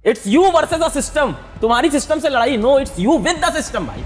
It's you versus the system. तुम्हारी system से लड़ाई, no, it's you with the system. भाई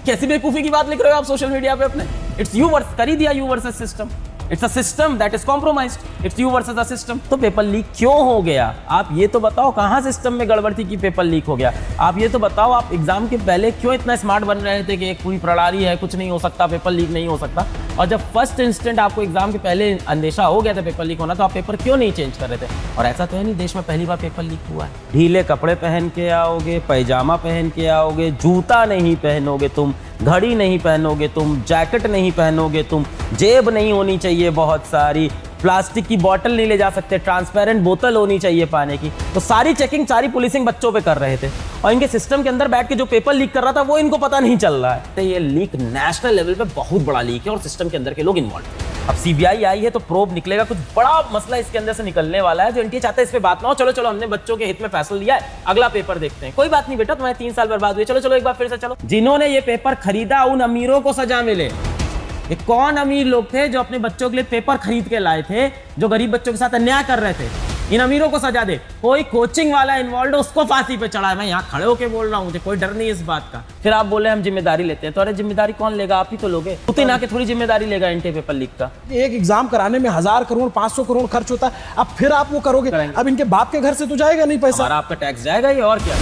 कैसी बेवकूफी की बात लिख रहे हो आप सोशल मीडिया पे अपने। इट्स यू वर्स कर ही दिया, you versus system. It's a system that is compromised, it's you versus the system. तो पेपर लीक क्यों हो गया, आप ये तो बताओ। कहां सिस्टम में गड़बड़ थी कि पेपर लीक हो गया? आप ये तो बताओ, आप एग्जाम के पहले क्यों इतना स्मार्ट बन रहे थे कि एक पूरी प्रणाली है, कुछ नहीं हो सकता, पेपर लीक नहीं हो सकता। और जब फर्स्ट इंस्टेंट आपको एग्जाम के पहले अंदेशा हो गया था पेपर लीक होना, तो आप पेपर क्यों नहीं चेंज कर रहे थे? और ऐसा तो है नहीं देश में पहली बार पेपर लीक हुआ है। ढीले कपड़े पहन के आओगे, पैजामा पहन के आओगे, जूता नहीं पहनोगे तुम, घड़ी नहीं पहनोगे तुम, जैकेट नहीं पहनोगे तुम, जेब नहीं होनी चाहिए बहुत सारी, प्लास्टिक की बोतल नहीं ले जा सकते, ट्रांसपेरेंट बोतल होनी चाहिए पानी की। तो सारी चेकिंग, सारी पुलिसिंग बच्चों पे कर रहे थे, और इनके सिस्टम के अंदर बैठ के जो पेपर लीक कर रहा था वो इनको पता नहीं चल रहा है। तो ये लीक नेशनल लेवल पे बहुत बड़ा लीक है और सिस्टम के अंदर के लोग इन्वॉल्व हैं। अब सीबीआई आई है तो प्रोब निकलेगा, कुछ बड़ा मसला इसके अंदर से निकलने वाला है। जो एनटीए चाहता है इस पे बात ना हो, चलो चलो हमने बच्चों के हित में फैसला लिया है, अगला पेपर देखते हैं। कोई बात नहीं बेटा, तुम्हारे 3 साल बर्बाद हुए, चलो चलो एक बार फिर से चलो। जिन्होंने ये पेपर खरीदा उन अमीरों को सजा मिले। ये कौन अमीर लोग थे जो अपने बच्चों के लिए पेपर खरीद के लाए थे, जो गरीब बच्चों के साथ अन्याय कर रहे थे? इन अमीरों को सजा दे। कोई कोचिंग वाला इन्वॉल्व है उसको फांसी पे चढ़ा है। मैं यहाँ खड़े होकर बोल रहा हूँ, मुझे कोई डर नहीं इस बात का। फिर आप बोले हम जिम्मेदारी लेते हैं, तो अरे जिम्मेदारी कौन लेगा? आप ही तो लोगे। पुतिन आके थोड़ी जिम्मेदारी लेगा एनटीए पेपर लीक का। एक एग्जाम कराने में 1000 करोड़ 500 करोड़ खर्च होता है, अब फिर आप वो करोगे? अब इनके बाप के घर से तो जाएगा नहीं पैसा, आपका टैक्स जाएगा ये, और क्या।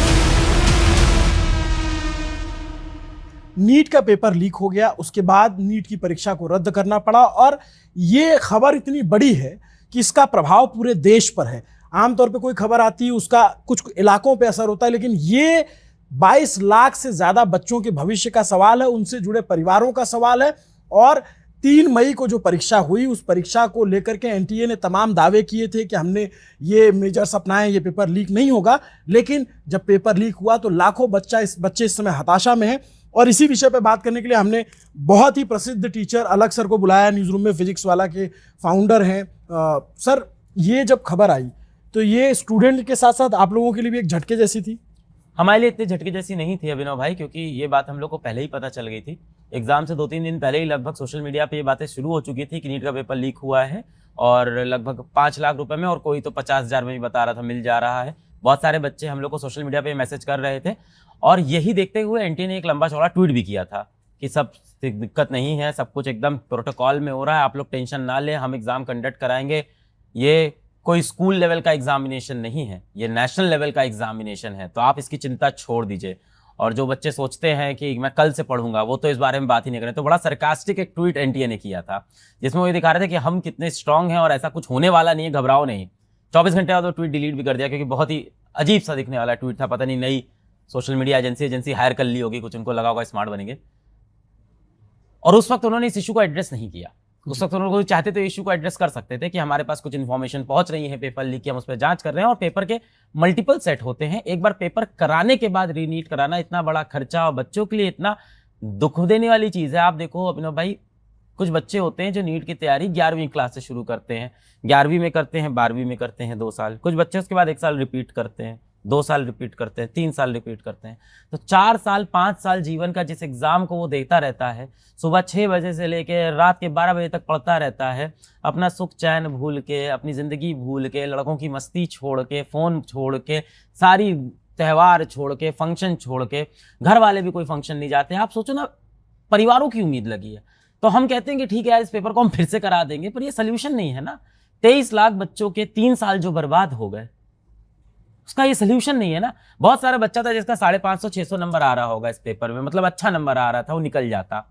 नीट का पेपर लीक हो गया, उसके बाद नीट की परीक्षा को रद्द करना पड़ा, और ये खबर इतनी बड़ी है कि इसका प्रभाव पूरे देश पर है। आमतौर पे कोई खबर आती है उसका कुछ इलाकों पे असर होता है, लेकिन ये 22 लाख से ज्यादा बच्चों के भविष्य का सवाल है, उनसे जुड़े परिवारों का सवाल है। और 3 मई को जो परीक्षा हुई, उस परीक्षा को लेकर के एनटीए ने तमाम दावे किए थे कि हमने ये मेजर्स अपनाए, ये पेपर लीक नहीं होगा। लेकिन जब पेपर लीक हुआ तो लाखों बच्चे इस समय हताशा में हैं। और इसी विषय पे बात करने के लिए हमने बहुत ही प्रसिद्ध टीचर अलग सर को बुलाया, न्यूज़ रूम में फिजिक्स वाला के फाउंडर हैं। सर, ये जब खबर आई तो ये स्टूडेंट के साथ साथ आप लोगों के लिए भी एक झटके जैसी थी? हमारे लिए इतनी झटके जैसी नहीं थी अभिनव भाई, क्योंकि ये बात हम लोग को पहले ही पता चल गई थी। एग्जाम से 2-3 दिन पहले ही लगभग सोशल मीडिया पे ये बातें शुरू हो चुकी थी कि नीट का पेपर लीक हुआ है, और लगभग 5 लाख रुपए में, और कोई तो 50,000 में भी बता रहा था मिल जा रहा है। बहुत सारे बच्चे हम लोग को सोशल मीडिया पे मैसेज कर रहे थे, और यही देखते हुए एनटीए ने एक लंबा चौड़ा ट्वीट भी किया था कि सब दिक्कत नहीं है, सब कुछ एकदम प्रोटोकॉल में हो रहा है, आप लोग टेंशन ना लें, हम एग्जाम कंडक्ट कराएंगे। ये कोई स्कूल लेवल का एग्जामिनेशन नहीं है, ये नेशनल लेवल का एग्जामिनेशन है, तो आप इसकी चिंता छोड़ दीजिए। और जो बच्चे सोचते हैं कि मैं कल से पढ़ूंगा, वो तो इस बारे में बात ही नहीं करें। तो बड़ा सरकास्टिक एक ट्वीट एनटीए ने किया था, जिसमें वो ये दिखा रहे थे कि हम कितने स्ट्रांग हैं और ऐसा कुछ होने वाला नहीं है, घबराओ नहीं। 24 घंटे बाद वो ट्वीट डिलीट भी कर दिया, क्योंकि बहुत ही अजीब सा दिखने वाला ट्वीट था। पता नहीं नई सोशल मीडिया एजेंसी हायर कर ली होगी, कुछ उनको लगा होगा स्मार्ट बनेंगे। और उस वक्त उन्होंने इस इशू को एड्रेस नहीं किया। उस वक्त उन्होंने चाहते तो इशू को एड्रेस कर सकते थे कि हमारे पास कुछ इन्फॉर्मेशन पहुंच रही है पेपर लीक की, हम उस पर जांच कर रहे हैं। और पेपर के मल्टीपल सेट होते हैं, एक बार पेपर कराने के बाद रीनीट कराना इतना बड़ा खर्चा और बच्चों के लिए इतना दुख देने वाली चीज है। आप देखो अभिनव भाई, कुछ बच्चे होते हैं जो नीट की तैयारी 11वीं क्लास से शुरू करते हैं, 11वीं में करते हैं, 12वीं में करते हैं 2 साल। कुछ बच्चे उसके बाद 1 साल रिपीट करते हैं, 2 साल रिपीट करते हैं, 3 साल रिपीट करते हैं। तो 4 साल 5 साल जीवन का जिस एग्जाम को वो देता रहता है, सुबह 6 बजे से लेके रात के 12 बजे तक पढ़ता रहता है, अपना सुख चैन भूल के, अपनी ज़िंदगी भूल के, लड़कों की मस्ती छोड़ के, फ़ोन छोड़ के, सारी त्यौहार छोड़ के, फंक्शन छोड़ के, घर वाले भी कोई फंक्शन नहीं जाते। आप सोचो ना, परिवारों की उम्मीद लगी है। तो हम कहते हैं कि ठीक है यार, इस पेपर को हम फिर से करा देंगे, पर ये सोल्यूशन नहीं है ना। 23 लाख बच्चों के 3 साल जो बर्बाद हो गए, उसका ये सोल्यूशन नहीं है ना। बहुत सारा बच्चा था जिसका 550-600 नंबर आ रहा होगा इस पेपर में, मतलब अच्छा नंबर आ रहा था, वो निकल जाता।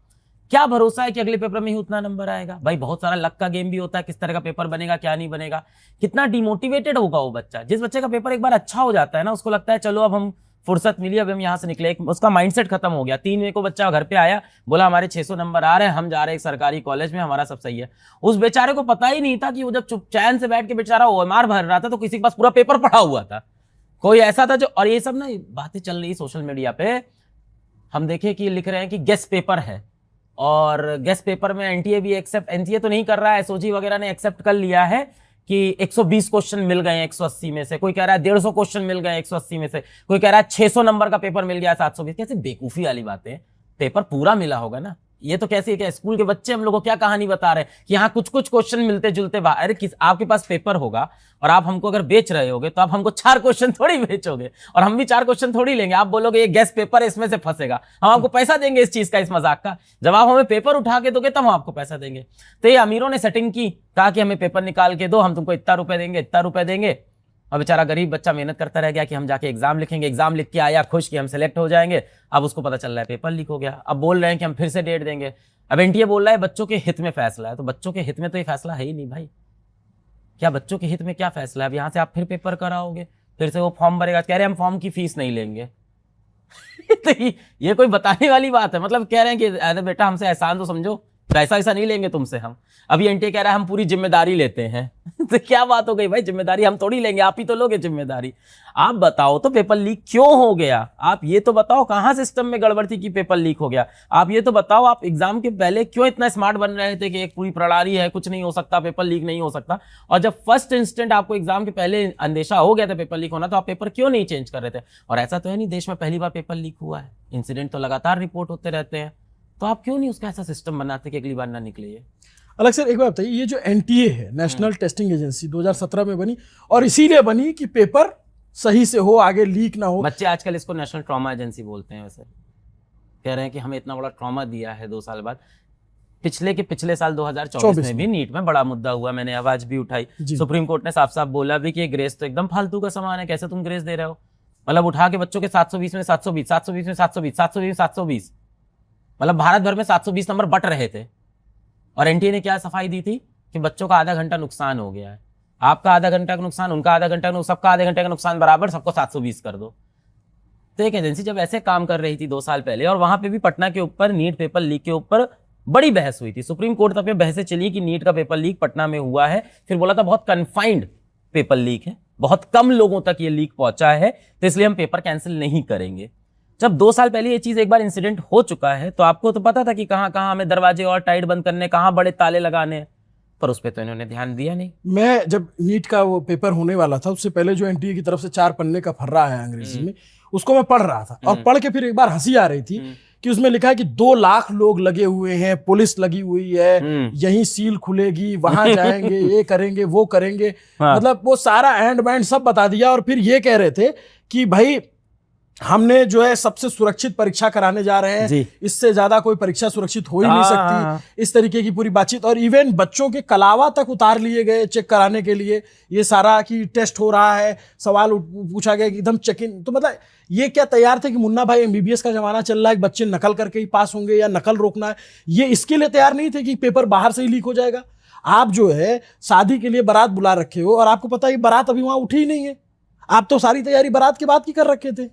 क्या भरोसा है कि अगले पेपर में ही उतना नंबर आएगा? भाई बहुत सारा लक का गेम भी होता है, किस तरह का पेपर बनेगा, क्या नहीं बनेगा। कितना डिमोटिवेटेड होगा वो बच्चा। जिस बच्चे का पेपर एक बार अच्छा हो जाता है ना, उसको लगता है चलो अब हम फुर्सत मिली, अब हम यहाँ से निकले, उसका माइंडसेट खत्म हो गया। 3 मई को बच्चा घर पे आया, बोला हमारे 600 नंबर आ रहे हैं, हम जा रहे हैं सरकारी कॉलेज में, हमारा सब सही है। उस बेचारे को पता ही नहीं था कि वो जब चुप चैन से बैठ के बेचारा ओएमआर भर रहा था तो किसी के पास पूरा पेपर पढ़ा हुआ था। कोई ऐसा था जो, और ये सब ना बातें चल रही सोशल मीडिया पे, हम देखे कि लिख रहे हैं कि गेस्ट पेपर है, और गेस्ट पेपर में एनटीए भी एक्सेप्ट, एनटीए तो नहीं कर रहा है, एसओजी वगैरह ने एक्सेप्ट कर लिया है कि 120 क्वेश्चन मिल गए 180 में से, कोई कह रहा है 150 क्वेश्चन मिल गए 180 में से, कोई कह रहा है 600 नंबर का पेपर मिल गया 720। कैसे बेवकूफी वाली बातें। पेपर पूरा मिला होगा ना, ये तो कैसे क्या स्कूल के बच्चे हम लोग को क्या कहानी बता रहे हैं कि यहाँ कुछ कुछ क्वेश्चन मिलते जुलते अरे किस आपके पास पेपर होगा और आप हमको अगर बेच रहे होगे तो आप हमको 4 क्वेश्चन थोड़ी बेचोगे और हम भी 4 क्वेश्चन थोड़ी लेंगे। आप बोलोगे ये गेस पेपर है इसमें से फंसेगा, हम आपको पैसा देंगे इस चीज का, इस मजाक का। जब आप हमें पेपर उठा के दोगे तब हम आपको पैसा देंगे। तो ये अमीरों ने सेटिंग की, कहा कि हमें पेपर निकाल के दो, हम तुमको इतना रुपए देंगे, इतना रुपए देंगे। और बेचारा गरीब बच्चा मेहनत करता रह गया कि हम जाके एग्जाम लिखेंगे, एग्जाम लिख के आया खुश कि हम सेलेक्ट हो जाएंगे। अब उसको पता चल रहा है पेपर लीक हो गया। अब बोल रहे हैं कि हम फिर से डेट देंगे। अब एनटीए बोल रहा है बच्चों के हित में फैसला है। तो बच्चों के हित में तो ये फैसला है ही नहीं भाई। क्या बच्चों के हित में क्या फैसला है? अब यहाँ से आप फिर पेपर कराओगे, फिर से वो फॉर्म भरेगा, कह रहे हैं हम फॉर्म की फीस नहीं लेंगे। तो ये कोई बताने वाली बात है? मतलब कह रहे हैं कि अरे बेटा हमसे एहसान तो समझो, पैसा ऐसा नहीं लेंगे तुमसे हम। अभी एनटीए कह रहा है हम पूरी जिम्मेदारी लेते हैं। तो क्या बात हो गई भाई, जिम्मेदारी हम थोड़ी लेंगे, आप ही तो लोगे जिम्मेदारी। आप बताओ तो पेपर लीक क्यों हो गया? आप ये तो बताओ कहाँ सिस्टम में गड़बड़ थी कि पेपर लीक हो गया? आप ये तो बताओ आप एग्जाम के पहले क्यों इतना स्मार्ट बन रहे थे कि एक पूरी प्रणाली है, कुछ नहीं हो सकता, पेपर लीक नहीं हो सकता। और जब फर्स्ट इंस्टेंट आपको एग्जाम के पहले अंदेशा हो गया था पेपर लीक होना, तो आप पेपर क्यों नहीं चेंज कर रहे थे? और ऐसा तो है नहीं देश में पहली बार पेपर लीक हुआ है, इंसिडेंट तो लगातार रिपोर्ट होते रहते हैं। तो आप क्यों नहीं उसका ऐसा सिस्टम बनाते कि अगली बार ना निकले ये? अलग सर एक बात बताइए, ये जो एनटीए है नेशनल टेस्टिंग एजेंसी 2017 में बनी और इसीलिए बनी कि पेपर सही से हो, आगे लीक ना हो। बच्चे आजकल इसको नेशनल ट्रॉमा एजेंसी बोलते हैं। वैसे कह रहे हैं कि हमें इतना बड़ा ट्रॉमा दिया है 2 साल बाद। पिछले साल 2024 में भी नीट में बड़ा मुद्दा हुआ, मैंने आवाज भी उठाई। सुप्रीम कोर्ट ने साफ साफ बोला भी कि ग्रेस तो एकदम फालतू का सामान है, कैसे तुम ग्रेस दे रहे हो? मतलब उठा के बच्चों के 720 में 720, 720 में 720, 720 में 720, मतलब भारत भर में 720 नंबर बट रहे थे। और एनटीए ने क्या सफाई दी थी कि बच्चों का आधा घंटा नुकसान हो गया है, आपका आधा घंटा का नुकसान, उनका आधा घंटा का नुकसान, सबका आधे घंटे का नुकसान बराबर, सबको 720 कर दो। तो एक एजेंसी जब ऐसे काम कर रही थी 2 साल पहले, और वहां पे भी पटना के ऊपर नीट पेपर लीक के ऊपर बड़ी बहस हुई थी, सुप्रीम कोर्ट तक में बहसें चली कि नीट का पेपर लीक पटना में हुआ है। फिर बोला था बहुत कन्फाइंड पेपर लीक है, बहुत कम लोगों तक ये लीक पहुंचा है, तो इसलिए हम पेपर कैंसिल नहीं करेंगे। जब 2 साल पहले ये चीज एक बार इंसिडेंट हो चुका है तो आपको तो पता था कि कहां कहां हमें दरवाजे और टाइट बंद करने, कहां बड़े ताले लगाने हैं, पर उस पर तो इन्होंने ध्यान दिया नहीं। मैं जब नीट का वो पेपर होने वाला था उससे पहले जो एनटीए की तरफ से 4 पन्ने का फर्रा है अंग्रेजी में, उसको मैं पढ़ रहा था और पढ़ के फिर एक बार हंसी आ रही थी कि उसमें लिखा है कि 2 लाख लोग लगे हुए हैं, पुलिस लगी हुई है, यहीं सील खुलेगी, वहां जाएंगे, ये करेंगे, वो करेंगे। मतलब वो सारा एंड बैंड सब बता दिया। और फिर ये कह रहे थे कि भाई हमने जो है सबसे सुरक्षित परीक्षा कराने जा रहे हैं, इससे ज्यादा कोई परीक्षा सुरक्षित हो ही नहीं सकती, इस तरीके की पूरी बातचीत। और इवन बच्चों के कलावा तक उतार लिए गए चेक कराने के लिए, ये सारा कि टेस्ट हो रहा है, सवाल पूछा गया कि एकदम चेक इन। तो मतलब ये क्या तैयार थे कि मुन्ना भाई एमबीबीएस का जमाना चल रहा है, बच्चे नकल करके ही पास होंगे या नकल रोकना है, ये इसके लिए तैयार नहीं थे कि पेपर बाहर से ही लीक हो जाएगा। आप जो है शादी के लिए बारात बुला रखे हो और आपको पता है बारात अभी वहां उठी ही नहीं है, आप तो सारी तैयारी बारात के बाद की कर रखे थे।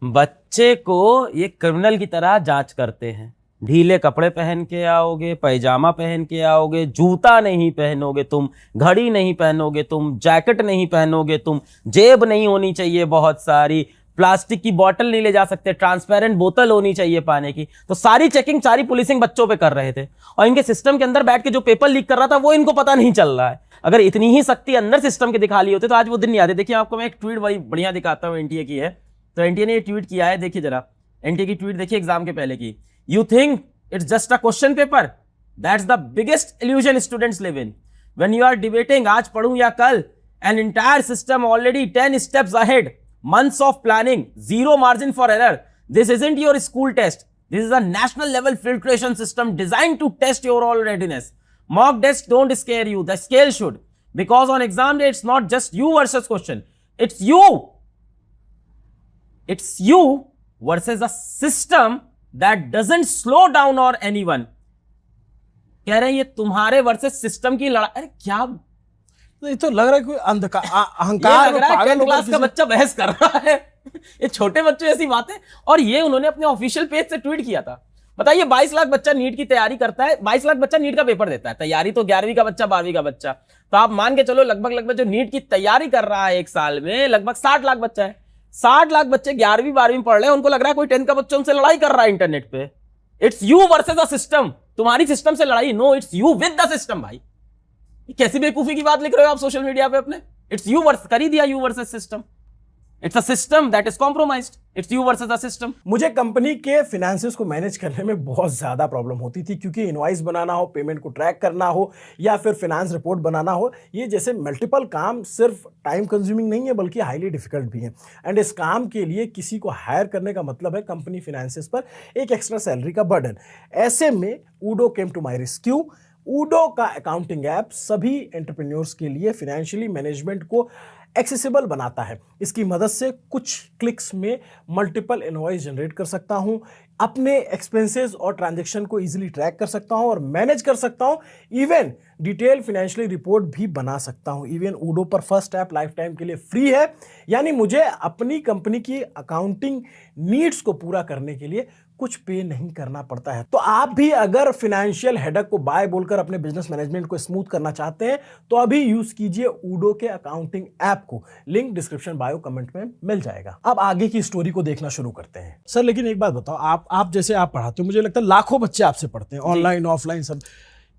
बच्चे को ये क्रिमिनल की तरह जांच करते हैं, ढीले कपड़े पहन के आओगे, पैजामा पहन के आओगे, जूता नहीं पहनोगे तुम, घड़ी नहीं पहनोगे तुम, जैकेट नहीं पहनोगे तुम, जेब नहीं होनी चाहिए बहुत सारी, प्लास्टिक की बोतल नहीं ले जा सकते, ट्रांसपेरेंट बोतल होनी चाहिए पानी की। तो सारी चेकिंग, सारी पुलिसिंग बच्चों पे कर रहे थे और इनके सिस्टम के अंदर बैठ के जो पेपर लीक कर रहा था वो इनको पता नहीं चल रहा है। अगर इतनी ही शक्ति अंदर सिस्टम के दिखा लिए होते तो आज वो दिन नहीं आते। देखिए आपको मैं एक ट्वीट बड़ी बढ़िया दिखाता हूँ, एनटीए की है। तो एनटीए ने ये ट्वीट किया है, देखिए जरा एनटीए की ट्वीट देखिए एग्जाम के पहले की। You think it's just a question paper, that's the biggest illusion students live in when you are debating आज पढ़ूं या कल, an entire system already 10 steps ahead, months of planning, zero margin for error. This isn't your school test, this is a national level filtration system designed to test your all readiness. Mock tests don't scare you, the scale should, because on exam day it's not just you versus question, it's you versus a system that doesn't slow down or anyone. कह रहे हैं ये तुम्हारे versus system की लड़ाई। अरे क्या, ये तो लग रहा है कोई अहंकार क्लास का बच्चा बहस कर रहा है। ये छोटे बच्चों जैसी बातें, और ये उन्होंने अपने ऑफिशियल पेज से ट्वीट किया था। बताइए 22 लाख बच्चा नीट की तैयारी करता है, 22 लाख बच्चा नीट का पेपर देता है, तैयारी तो 11वीं का बच्चा, 12वीं का बच्चा, तो आप मान के चलो लगभग जो नीट की तैयारी कर रहा है एक साल में लगभग 60 लाख बच्चा है। 60 लाख बच्चे 11वीं 12वीं पढ़ रहे हैं, उनको लग रहा है कोई 10th का बच्चा उनसे लड़ाई कर रहा है इंटरनेट पे। It's you versus the system, तुम्हारी सिस्टम से लड़ाई, no it's you with the system. भाई कैसी बेवकूफी की बात लिख रहे हो आप सोशल मीडिया पे अपने, इट्स यू वर्सेस, कर ही दिया you versus system. It's a system that is compromised, it's you versus the system. मुझे कंपनी के फाइनेंसेस को मैनेज करने में बहुत ज़्यादा प्रॉब्लम होती थी, क्योंकि इनवॉइस बनाना हो, पेमेंट को ट्रैक करना हो, या फिर फाइनेंस रिपोर्ट बनाना हो, ये जैसे मल्टीपल काम सिर्फ टाइम कंज्यूमिंग नहीं है बल्कि हाईली डिफिकल्ट भी है। एंड इस काम के लिए किसी को हायर करने का मतलब है कंपनी फाइनेंसेस पर एक एक्स्ट्रा सैलरी का बर्डन। ऐसे में ऊडो केम टू माई रेस्क्यू। ऊडो का अकाउंटिंग ऐप सभी एंटरप्रेन्योर्स के लिए फाइनेंशियली मैनेजमेंट को एक्सेसिबल बनाता है। इसकी मदद से कुछ क्लिक्स में मल्टीपल इनवॉइस जनरेट कर सकता हूं, अपने एक्सपेंसेस और ट्रांजैक्शन को इजीली ट्रैक कर सकता हूं और मैनेज कर सकता हूं। इवन डिटेल फाइनेंशियल रिपोर्ट भी बना सकता हूं। इवन ऊडो पर फर्स्ट ऐप लाइफ टाइम के लिए फ्री है, यानी मुझे अपनी कंपनी की अकाउंटिंग नीड्स को पूरा करने के लिए कुछ पे नहीं करना पड़ता है। तो आप भी अगर फाइनेंशियल हेडेक को बाय बोलकर अपने बिजनेस मैनेजमेंट को स्मूथ करना चाहते हैं तो अभी यूज कीजिए ऊडो के अकाउंटिंग ऐप को। लिंक डिस्क्रिप्शन बायो कमेंट में मिल जाएगा। अब आगे की स्टोरी को देखना शुरू करते हैं। सर लेकिन एक बात बताओ, आप जैसे आप पढ़ाते हो, मुझे लगता है लाखों बच्चे आपसे पढ़ते हैं, ऑनलाइन ऑफलाइन सब।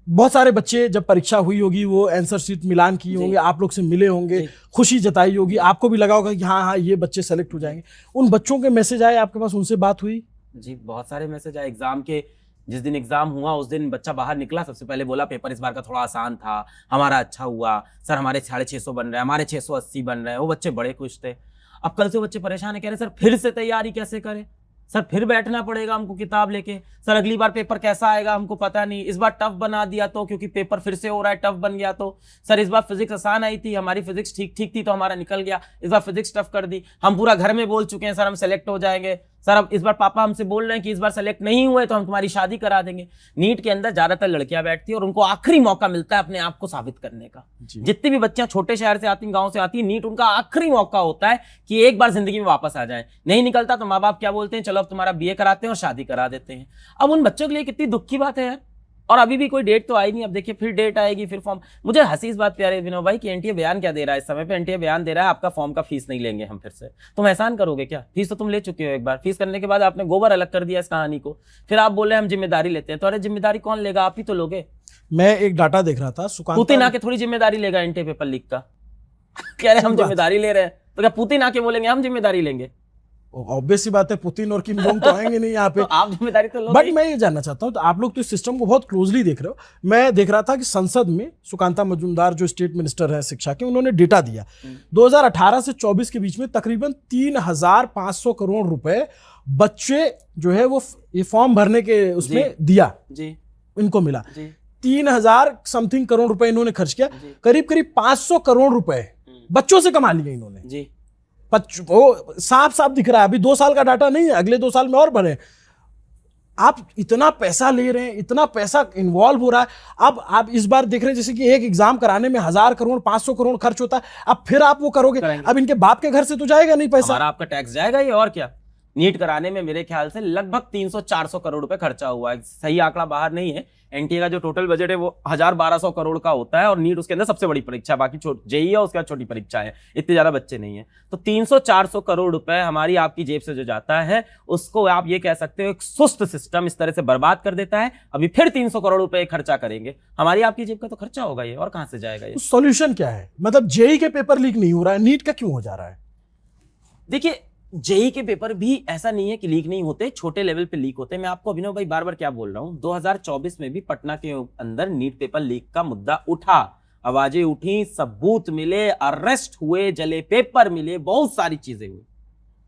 बहुत सारे बच्चे जब परीक्षा हुई होगी वो आंसर शीट मिलान किए होंगे, आप लोग से मिले होंगे, खुशी जताई होगी, आपको भी लगा होगा कि हाँ हाँ ये बच्चे सेलेक्ट हो जाएंगे। उन बच्चों के मैसेज आए आपके पास, उनसे बात हुई? जी बहुत सारे मैसेज आए। एग्जाम के जिस दिन एग्जाम हुआ उस दिन बच्चा बाहर निकला, सबसे पहले बोला पेपर इस बार का थोड़ा आसान था, हमारा अच्छा हुआ सर, हमारे 650 बन रहे हैं, हमारे 680 बन रहे हैं। वो बच्चे बड़े खुश थे। अब कल से वो बच्चे परेशान है, कह रहे सर फिर से तैयारी कैसे करें, सर फिर बैठना पड़ेगा हमको किताब लेके, सर अगली बार पेपर कैसा आएगा हमको पता नहीं, इस बार टफ बना दिया तो, क्योंकि पेपर फिर से हो रहा है टफ बन गया तो, सर इस बार फिजिक्स आसान आई थी, हमारी फिजिक्स ठीक ठीक थी तो हमारा निकल गया, इस बार फिजिक्स टफ कर दी, हम पूरा घर में बोल चुके हैं सर हम सेलेक्ट हो जाएंगे, सर अब इस बार पापा हमसे बोल रहे हैं कि इस बार सेलेक्ट नहीं हुए तो हम तुम्हारी शादी करा देंगे। नीट के अंदर ज्यादातर लड़कियां बैठती है और उनको आखिरी मौका मिलता है अपने आप को साबित करने का। जितनी भी बच्चियां छोटे शहर से आती हैं, गांव से आती हैं, नीट उनका आखिरी मौका होता है कि एक बार जिंदगी में वापस आ जाए। नहीं निकलता तो माँ बाप क्या बोलते हैं, चलो अब तुम्हारा बीए कराते हैं और शादी करा देते हैं। अब उन बच्चों के लिए कितनी दुख की बात है यार। और अभी भी कोई डेट तो आई नहीं, अब देखिए फिर डेट आएगी, फिर फॉर्म। मुझे हंसी इस बात प्यारे विनोद भाई कि एनटीए बयान क्या दे रहा है इस समय पे, एनटीए बयान दे रहा है आपका फॉर्म का फीस नहीं लेंगे हम फिर से। तुम एहसान करोगे क्या? फीस तो तुम ले चुके हो एक बार, फीस करने के बाद आपने गोबर अलग कर दिया इस कहानी को, फिर आप बोल रहे हैं हम जिम्मेदारी लेते हैं। तो अरे जिम्मेदारी कौन लेगा, आप ही तो लोगे। मैं एक डाटा देख रहा था, पुतिन आके थोड़ी जिम्मेदारी लेगा एनटीए पेपर लीक का। कह रहे हम जिम्मेदारी ले रहे हैं, तो क्या पुतिन आके बोलेंगे हम जिम्मेदारी लेंगे? ऑब्वियस सी बात है, पुतिन और किम जोंग तो आएंगे नहीं यहाँ पे। तो आप जिम्मेदारी तो लोगे। बट मैं ये जानना चाहता हूँ, तो आप लोग तो इस सिस्टम को बहुत क्लोजली देख रहे हो। मैं देख रहा था कि संसद में सुकांता मजूमदार जो स्टेट मिनिस्टर है शिक्षा के, उन्होंने डेटा दिया 2018 से 24 के बीच में तकरीबन 3,500 करोड़ रुपए बच्चे जो है वो ये फॉर्म भरने के उसमें दिया जी, इनको मिला 3,000 समथिंग करोड़ रुपए इन्होंने खर्च किया। करीब करीब 500 करोड़ रुपए बच्चों से कमा लिए इन्होंने जी। वो साफ साफ दिख रहा है। अभी 2 साल का डाटा नहीं है, अगले 2 साल में और बढ़े। आप इतना पैसा ले रहे हैं, इतना पैसा इन्वॉल्व हो रहा है। अब आप इस बार देख रहे हैं जैसे कि एक एग्जाम कराने में 1,000 करोड़ 500 करोड़ खर्च होता है, अब फिर आप वो करोगे। अब इनके बाप के घर से तो जाएगा नहीं पैसा, हमारा आपका टैक्स जाएगा ये, और क्या। नीट कराने में मेरे ख्याल से लगभग 300-400 करोड़ रुपए खर्चा हुआ है, सही आंकड़ा बाहर नहीं है। एनटीए का जो टोटल बजट है वो 1,000-1,200 करोड़ का होता है, और नीट उसके अंदर सबसे बड़ी परीक्षा, बाकी जेईई है उसके बाद छोटी परीक्षा है, इतने ज्यादा बच्चे नहीं है। तो 300-400 करोड़ रुपए हमारी आपकी जेब से जो जाता है उसको आप ये कह सकते हो एक सुस्त सिस्टम इस तरह से बर्बाद कर देता है। अभी फिर 300 करोड़ रुपए खर्चा करेंगे, हमारी आपकी जेब का तो खर्चा होगा ये, और कहां से जाएगा ये? सॉल्यूशन क्या है? मतलब जेईई के पेपर लीक नहीं हो रहा है, नीट का क्यों हो जा रहा है? देखिए जेईई के पेपर भी ऐसा नहीं है कि लीक नहीं होते, छोटे लेवल पे लीक होते हैं। मैं आपको अभिनव भाई बार बार क्या बोल रहा हूं, 2024 में भी पटना के अंदर नीट पेपर लीक का मुद्दा उठा, आवाजें उठी, सबूत मिले, अरेस्ट हुए, जले पेपर मिले, बहुत सारी चीजें हुई,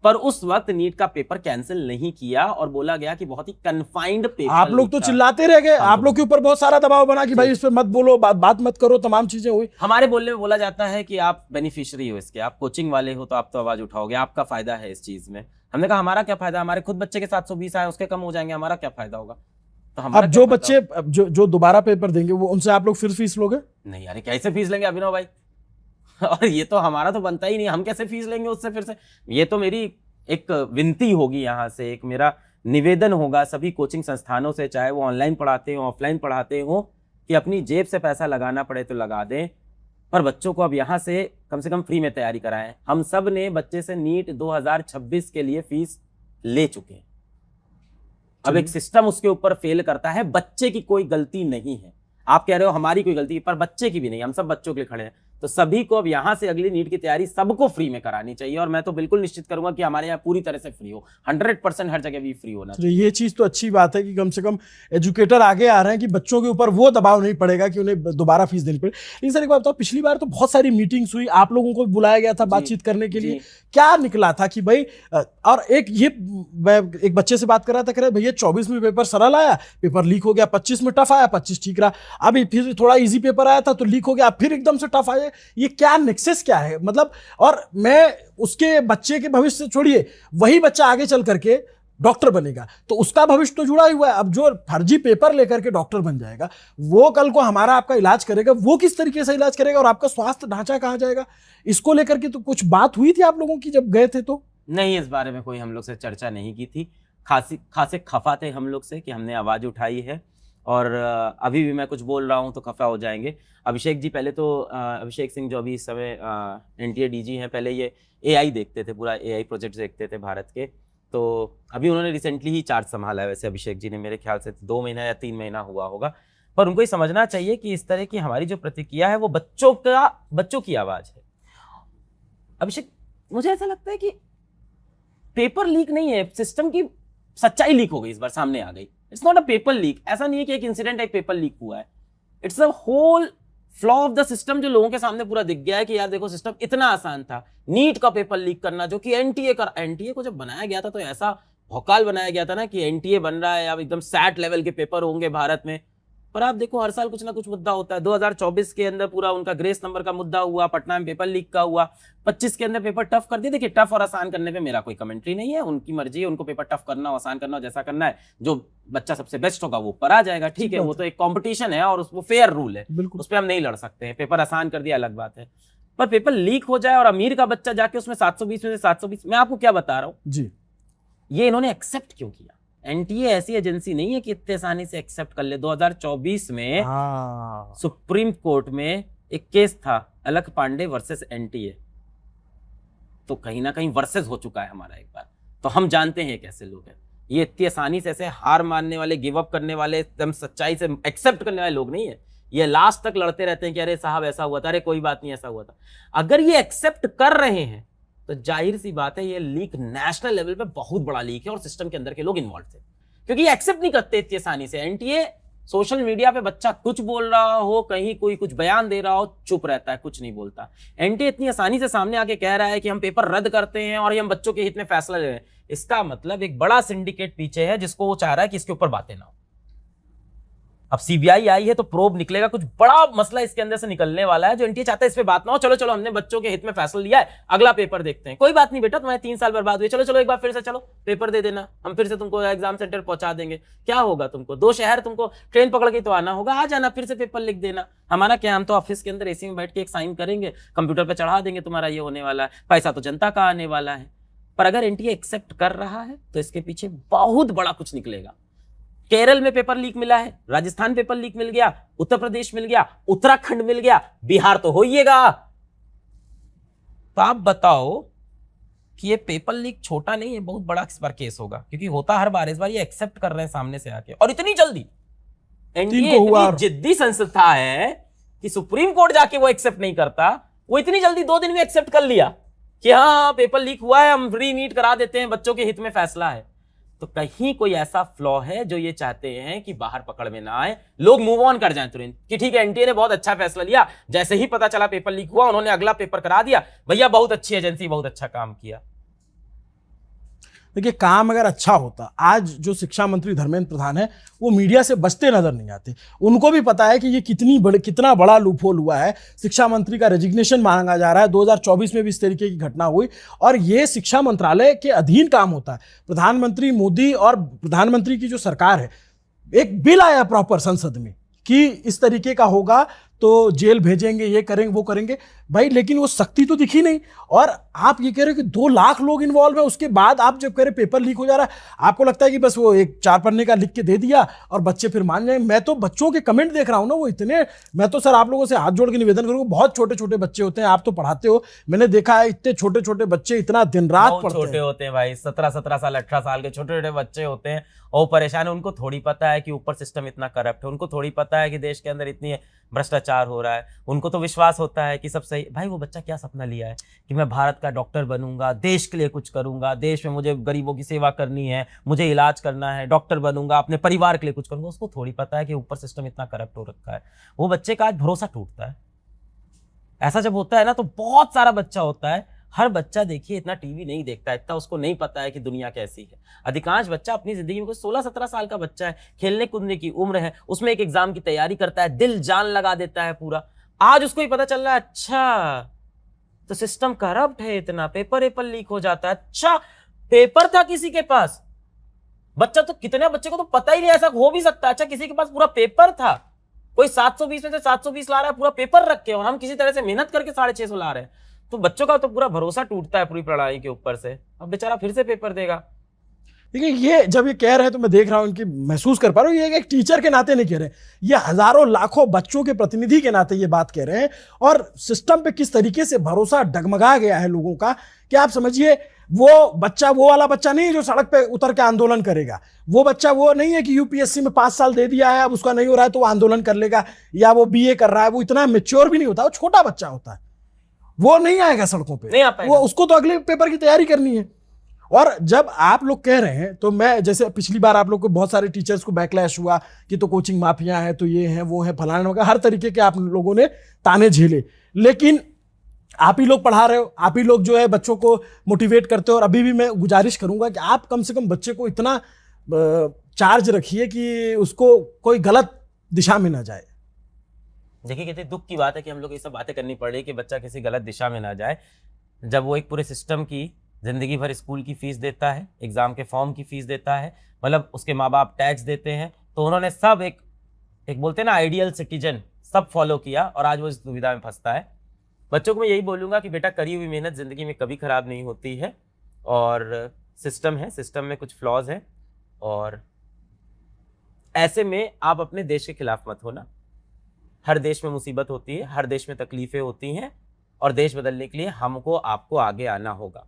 पर उस वक्त नीट का पेपर कैंसिल नहीं किया और बोला गया कि बहुत ही कन्फाइंड पेपर। आप लोग तो चिल्लाते रह गए, आप लोग के ऊपर बहुत सारा दबाव बना कि भाई इस पे मत बोलो, बात मत करो, तमाम चीजें हुई। हमारे बोलने में बोला जाता है कि आप बेनिफिशियरी हो इसके, आप कोचिंग वाले हो तो आप तो आवाज उठाओगे, आपका फायदा है इस चीज में। हमने कहा हमारा क्या फायदा, हमारे खुद बच्चे के 720 आए उसके कम हो जाएंगे, हमारा क्या फायदा होगा? तो अब जो बच्चे जो दोबारा पेपर देंगे वो उनसे आप लोग फिर फीस लोगे? नहीं यार कैसे फीस लेंगे अभिनव भाई और ये तो हमारा तो बनता ही नहीं, हम कैसे फीस लेंगे उससे फिर से? ये तो मेरी एक विनती होगी यहाँ से, एक मेरा निवेदन होगा सभी कोचिंग संस्थानों से, चाहे वो ऑनलाइन पढ़ाते हो ऑफलाइन पढ़ाते हो, कि अपनी जेब से पैसा लगाना पड़े तो लगा दें, पर बच्चों को अब यहाँ से कम फ्री में तैयारी कराएं। हम सब ने बच्चे से नीट 2026 के लिए फीस ले चुके हैं। अब एक सिस्टम उसके ऊपर फेल करता है, बच्चे की कोई गलती नहीं है। आप कह रहे हो हमारी कोई गलती, पर बच्चे की भी नहीं, हम सब बच्चों के लिए खड़े हैं। तो सभी को अब यहाँ से अगली नीट की तैयारी सबको फ्री में करानी चाहिए, और मैं तो बिल्कुल निश्चित करूंगा कि हमारे यहाँ पूरी तरह से फ्री हो, 100% हर जगह भी फ्री होना तो ये चीज़ तो अच्छी बात है कि कम से कम एजुकेटर आगे आ रहे हैं कि बच्चों के ऊपर वो दबाव नहीं पड़ेगा कि उन्हें दोबारा फीस देनी पड़े। लेकिन सर एक बात बताओ, पिछली बार तो बहुत सारी मीटिंग्स हुई, आप लोगों को बुलाया गया था बातचीत करने के लिए, क्या निकला था कि भाई, और मैं एक बच्चे से बात कर रहा था, कह रहे भैया 24 में पेपर सरल आया, पेपर लीक हो गया, 25 में टफ आया, 25 ठीक रहा, अभी फिर थोड़ा इजी पेपर आया था तो लीक हो गया, फिर एकदम से टफ आया, ये क्या नेक्सस क्या है मतलब? और मैं उसके बच्चे के भविष्य से छोड़िए, वही बच्चा आगे चल करके डॉक्टर बनेगा तो उसका भविष्य तो जुड़ा ही हुआ है। अब जो फर्जी पेपर लेकर के डॉक्टर बन जाएगा, वो कल को हमारा आपका इलाज करेगा, वो किस तरीके से इलाज करेगा और आपका स्वास्थ्य ढांचा कहाँ जाएगा? इसको लेकर के तो कुछ बात हुई थी आप लोगों की जब गए थे? तो नहीं, इस बारे में कोई हम लोग से चर्चा नहीं की थी। खासे खफा थे हम लोग से कि हमने आवाज उठाई है, और अभी भी मैं कुछ बोल रहा हूं तो खफा हो जाएंगे। अभिषेक जी, पहले तो अभिषेक सिंह जो अभी इस समय एनटीए डीजी हैं, पहले ये एआई देखते थे, पूरा एआई प्रोजेक्ट देखते थे भारत के, तो अभी उन्होंने रिसेंटली ही चार्ज संभाला है। वैसे अभिषेक जी ने, मेरे ख्याल से 2 महीना या 3 महीना हुआ होगा, पर उनको ये समझना चाहिए कि इस तरह की हमारी जो प्रतिक्रिया है वो बच्चों की आवाज है। अभिषेक, मुझे ऐसा लगता है कि पेपर लीक नहीं है, सिस्टम की सच्चाई लीक हो गई, इस बार सामने आ गई। It's not a paper leak. ऐसा नहीं है कि एक इंसिडेंट एक पेपर लीक हुआ है, it's a whole flaw of the system जो लोगों के सामने पूरा दिख गया है कि यार देखो, सिस्टम इतना आसान था। नीट का पेपर लीक करना, जो कि एनटीए को जब बनाया गया था तो ऐसा भौकाल बनाया गया था ना कि एनटीए बन रहा है, अब एकदम सैट लेवल के पेपर होंगे भारत में। पर आप देखो, हर साल कुछ ना कुछ मुद्दा होता है। 2024 के अंदर पूरा उनका ग्रेस नंबर का मुद्दा हुआ, पटना में पेपर लीक का हुआ, 25 के अंदर पेपर टफ कर दिए। देखिए, टफ और आसान करने पे मेरा कोई कमेंट्री नहीं है, उनकी मर्जी है, उनको पेपर टफ करना हो, आसान करना हो, जैसा करना है। जो बच्चा सबसे बेस्ट होगा वो ऊपर आ जाएगा, ठीक है, वो तो एक कॉम्पिटिशन है और वो फेयर रूल है, उस पर हम नहीं लड़ सकते हैं। पेपर आसान कर दिया अलग बात है, पर पेपर लीक हो जाए और अमीर का बच्चा जाके उसमें 720 में से 720, मैं आपको क्या बता रहा हूँ जी, ये इन्होंने एक्सेप्ट क्यों किया? एनटीए ऐसी एजेंसी नहीं है कि इतने आसानी से एक्सेप्ट कर ले। 2024 में सुप्रीम कोर्ट में एक केस था, अलख पांडे वर्सेस एनटीए, तो कहीं ना कहीं वर्सेस हो चुका है हमारा एक बार, तो हम जानते हैं कैसे लोग हैं। ये इतनी आसानी से ऐसे हार मानने वाले, गिव अप करने वाले, एकदम सच्चाई से एक्सेप्ट करने वाले लोग नहीं है। ये लास्ट तक लड़ते रहते हैं कि अरे साहब ऐसा हुआ था, अरे कोई बात नहीं ऐसा हुआ था। अगर ये एक्सेप्ट कर रहे हैं तो जाहिर सी बात है ये लीक नेशनल लेवल पे बहुत बड़ा लीक है और सिस्टम के अंदर के लोग इन्वॉल्व थे, क्योंकि ये एक्सेप्ट नहीं करते इतनी आसानी से। एनटीए सोशल मीडिया पे बच्चा कुछ बोल रहा हो, कहीं कोई कुछ बयान दे रहा हो, चुप रहता है, कुछ नहीं बोलता। एनटीए इतनी आसानी से सामने आके कह रहा है कि हम पेपर रद्द करते हैं और हम बच्चों के हित में फैसला ले रहे हैं, इसका मतलब एक बड़ा सिंडिकेट पीछे है जिसको वो चाह रहा है कि इसके ऊपर बातें ना हो। अब सीबीआई आई है तो प्रोब निकलेगा, कुछ बड़ा मसला इसके अंदर से निकलने वाला है जो एनटीए चाहता है इस पे बात ना हो। चलो हमने बच्चों के हित में फैसला लिया है, अगला पेपर देखते हैं। कोई बात नहीं बेटा, तुम्हारे 3 साल बर्बाद हुए, चलो एक बार फिर से चलो पेपर दे देना, हम फिर से तुमको एग्जाम सेंटर पहुंचा देंगे। क्या होगा तुमको? 2 शहर तुमको ट्रेन पकड़ के तो आना होगा, आ जाना, फिर से पेपर लिख देना। हमारा क्या, हम तो ऑफिस के अंदर एसी में बैठ के एक साइन करेंगे, कंप्यूटर पर चढ़ा देंगे, तुम्हारा ये होने वाला है, पैसा तो जनता का आने वाला है। पर अगर एनटीए एक्सेप्ट कर रहा है तो इसके पीछे बहुत बड़ा कुछ निकलेगा। केरल में पेपर लीक मिला है, राजस्थान पेपर लीक मिल गया, उत्तर प्रदेश मिल गया, उत्तराखंड मिल गया, बिहार तो होइएगा। तो आप बताओ कि ये पेपर लीक छोटा नहीं है, बहुत बड़ा इस बार केस होगा, क्योंकि होता हर बार, इस बार ये एक्सेप्ट कर रहे हैं सामने से आके, और इतनी जल्दी। एनटीए इतनी जिद्दी संस्था है कि सुप्रीम कोर्ट जाके वो एक्सेप्ट नहीं करता, वो इतनी जल्दी 2 दिन में एक्सेप्ट कर लिया कि हाँ पेपर लीक हुआ है, हम री नीट करा देते हैं, बच्चों के हित में फैसला है। तो कहीं कोई ऐसा फ्लॉ है जो ये चाहते हैं कि बाहर पकड़ में ना आए, लोग मूव ऑन कर जाएं तुरंत कि ठीक है एनटीए ने बहुत अच्छा फैसला लिया, जैसे ही पता चला पेपर लीक हुआ उन्होंने अगला पेपर करा दिया, भैया बहुत अच्छी एजेंसी, बहुत अच्छा काम किया। देखिए, काम अगर अच्छा होता, आज जो शिक्षा मंत्री धर्मेंद्र प्रधान है वो मीडिया से बचते नजर नहीं आते। उनको भी पता है कि ये कितना बड़ा लूपहोल हुआ है। शिक्षा मंत्री का रेजिग्नेशन मांगा जा रहा है, 2024 में भी इस तरीके की घटना हुई, और ये शिक्षा मंत्रालय के अधीन काम होता है। प्रधानमंत्री मोदी और प्रधानमंत्री की जो सरकार है, एक बिल आया प्रॉपर संसद में कि इस तरीके का होगा तो जेल भेजेंगे, ये करेंगे वो करेंगे। भाई, लेकिन वो सख्ती तो दिखी नहीं। और आप ये कह रहे हो कि 2 लाख लोग इन्वॉल्व है, उसके बाद आप जब कह रहे पेपर लीक हो जा रहा है, आपको लगता है कि बस वो एक 4 पन्ने का लिख के दे दिया और बच्चे फिर मान जाए। मैं तो बच्चों के कमेंट देख रहा हूं ना, वो इतने, मैं तो सर आप लोगों से हाथ जोड़ के निवेदन करूंगा, बहुत छोटे छोटे बच्चे होते हैं, आप तो पढ़ाते हो, मैंने देखा है इतने छोटे छोटे बच्चे इतना दिन रात बहुत पढ़ते छोटे हैं। होते हैं भाई, 17-17 साल 18 साल के छोटे छोटे बच्चे होते हैं और परेशान है। उनको थोड़ी पता है कि ऊपर सिस्टम इतना करप्ट है, उनको थोड़ी पता है कि देश के अंदर इतनी भ्रष्टाचार हो रहा है। उनको तो विश्वास होता है कि सब सही। भाई वो बच्चा क्या सपना लिया है कि मैं भारत का डॉक्टर बनूंगा, देश के लिए कुछ करूंगा, देश में मुझे गरीबों की सेवा करनी है, मुझे इलाज करना है, डॉक्टर बनूंगा, अपने परिवार के लिए कुछ करूंगा। उसको थोड़ी पता है कि ऊपर सिस्टम इतना करप्ट हो रखा है। वो बच्चे का आज भरोसा टूटता है। ऐसा जब होता है ना, तो बहुत सारा बच्चा होता है। हर बच्चा देखिए इतना टीवी नहीं देखता है, इतना उसको नहीं पता है कि दुनिया कैसी है। अधिकांश बच्चा अपनी जिंदगी में कोई 16-17 साल का बच्चा है, खेलने कूदने की उम्र है, उसमें एक एग्जाम की तैयारी करता है, दिल जान लगा देता है पूरा। आज उसको ही पता चल रहा है, अच्छा तो सिस्टम करप्ट है, इतना पेपर लीक हो जाता है। अच्छा पेपर था किसी के पास, बच्चा तो, कितने बच्चे को तो पता ही नहीं ऐसा हो भी सकता है। अच्छा किसी के पास पूरा पेपर था, कोई 720 में से 720 ला रहा है पूरा पेपर रख के, और हम किसी तरह से मेहनत करके 650 ला रहे हैं। तो बच्चों का तो पूरा भरोसा टूटता है पूरी प्रणाली के ऊपर से। अब बेचारा फिर से पेपर देगा। देखिए, ये जब ये कह रहे हैं तो मैं देख रहा हूं, इनकी महसूस कर पा रहा हूं, ये एक टीचर के नाते नहीं कह रहे, ये हजारों लाखों बच्चों के प्रतिनिधि के नाते ये बात कह रहे हैं। और सिस्टम पे किस तरीके से भरोसा डगमगा गया है लोगों का, कि आप समझिए वो बच्चा वो वाला बच्चा नहीं है जो सड़क पे उतर के आंदोलन करेगा। वो बच्चा वो नहीं है कि यूपीएससी में 5 साल दे दिया है, अब उसका नहीं हो रहा है तो वो आंदोलन कर लेगा, या वो बीए कर रहा है, वो इतना मेच्योर भी नहीं होता, वो छोटा बच्चा होता है, वो नहीं आएगा सड़कों पे, नहीं आ पाएगा। वो उसको तो अगले पेपर की तैयारी करनी है। और जब आप लोग कह रहे हैं, तो मैं जैसे पिछली बार आप लोग को बहुत सारे टीचर्स को बैकलैश हुआ कि तो कोचिंग माफिया है, तो ये है वो है फलाना वगैरह, हर तरीके के आप लोगों ने ताने झेले, लेकिन आप ही लोग पढ़ा रहे हो, आप ही लोग जो है बच्चों को मोटिवेट करते हो। और अभी भी मैं गुजारिश करूंगा कि आप कम से कम बच्चे को इतना चार्ज रखिए कि उसको कोई गलत दिशा में ना जाए। देखिए कितनी दुख की बात है कि हम लोग ये सब बातें करनी पड़ रही है कि बच्चा किसी गलत दिशा में ना जाए, जब वो एक पूरे सिस्टम की जिंदगी भर स्कूल की फीस देता है, एग्जाम के फॉर्म की फीस देता है, मतलब उसके माँ बाप टैक्स देते हैं, तो उन्होंने सब एक बोलते हैं ना आइडियल सिटीजन, सब फॉलो किया और आज वो इस दुविधा में फंसता है। बच्चों को मैं यही बोलूंगा कि बेटा करी हुई मेहनत जिंदगी में कभी खराब नहीं होती है, और सिस्टम है, सिस्टम में कुछ फ्लॉज है, और ऐसे में आप अपने देश के खिलाफ मत होना। हर देश में मुसीबत होती है, हर देश में तकलीफें होती हैं, और देश बदलने के लिए हमको आपको आगे आना होगा।